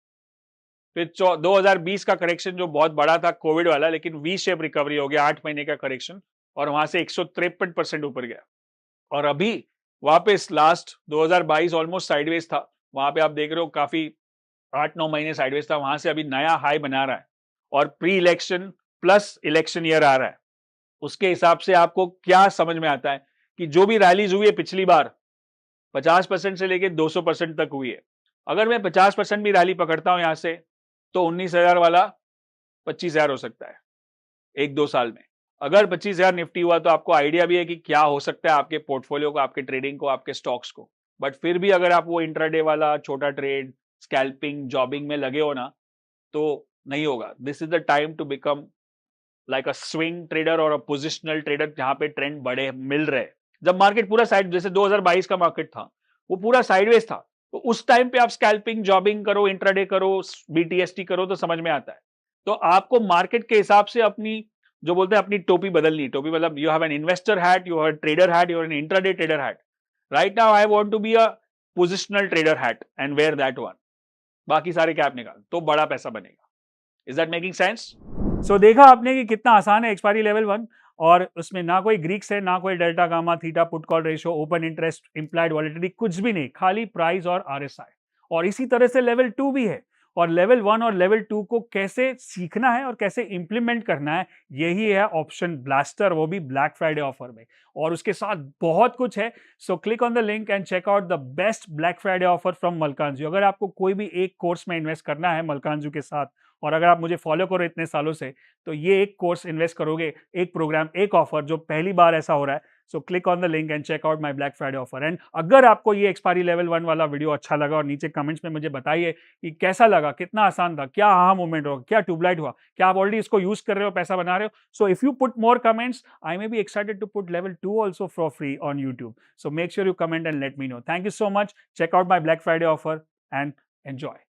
फिर 2020 का करेक्शन जो बहुत बड़ा था कोविड वाला, लेकिन वी शेप रिकवरी हो गया, 8 महीने का करेक्शन और वहां से 153% ऊपर गया। और अभी वापस लास्ट 2022 ऑलमोस्ट साइडवेज था, वहां पे आप देख रहे हो काफी 8-9 महीने साइडवेज था, वहां से अभी नया हाई बना रहा है और pre election plus election year आ रहा है। उसके हिसाब से आपको क्या समझ में आता है कि जो भी रैलीज हुई है पिछली बार 50% से लेके 200% तक हुई है। अगर मैं 50% भी रैली पकड़ता हूं यहां से तो 19,000 वाला 25,000 हो सकता है 1-2 साल में। अगर 25,000 निफ्टी हुआ तो आपको आइडिया भी है कि क्या हो सकता है आपके पोर्टफोलियो को, आपके ट्रेडिंग को, आपके स्टॉक्स को। बट फिर भी अगर आप वो इंट्राडे वाला छोटा ट्रेड स्कैल्पिंग जॉबिंग में लगे हो ना, तो नहीं होगा. This is the time to become like a swing trader और अ पोजिशनल ट्रेडर, जहां पे ट्रेंड बड़े मिल रहे. जब मार्केट पूरा साइड, जैसे 2022 का मार्केट था, वो पूरा साइडवेज था, तो उस टाइम पे आप स्कैल्पिंग जॉबिंग करो, इंट्राडे करो, बीटीएसटी करो, तो समझ में आता है. तो आपको मार्केट के हिसाब से अपनी, जो बोलते हैं, अपनी टोपी बदलनी है. टोपी मतलब you have an investor hat, you have trader hat, you have an intraday trader hat. Right now I want to be a positional trader hat and wear that one. बाकी सारे कैप निकाल, तो बड़ा पैसा बनेगा. Is that making sense? So देखा आपने कि कितना आसान है एक्सपायरी लेवल 1, और उसमें ना कोई ग्रीक्स है, ना कोई delta gamma theta put call ratio, open interest, implied validity, कुछ भी नहीं, खाली प्राइस और आरएसआई. और इसी तरह से लेवल 2 भी है. और लेवल 1 और लेवल 2 को कैसे सीखना है और कैसे इंप्लीमेंट करना है, यही है ऑप्शन ब्लास्टर, वो भी ब्लैक फ्राइडे ऑफर में. और उसके साथ बहुत कुछ है. So click on the link and check out the best Black Friday offer from मलकांजू. अगर आपको कोई भी एक कोर्स में इन्वेस्ट करना है मलकांजू के साथ, और अगर आप मुझे फॉलो करो इतने सालों से, तो ये एक कोर्स इन्वेस्ट करोगे, एक प्रोग्राम, एक ऑफर, जो पहली बार ऐसा हो रहा है. So click on the link and check out my Black Friday offer. And अगर आपको ये एक्सपायरी लेवल 1 वाला वीडियो अच्छा लगा, और नीचे कमेंट्स में मुझे बताइए कि कैसा लगा, कितना आसान था, क्या हाँ मूवमेंट हुआ, क्या ट्यूबलाइट हुआ, क्या आप ऑलरेडी इसको यूज कर रहे हो, पैसा बना रहे हो. So if you put more comments, I may be excited to put level 2 also for free on YouTube. So make sure you comment and let me know. Thank you so much. Check out my Black Friday offer and enjoy.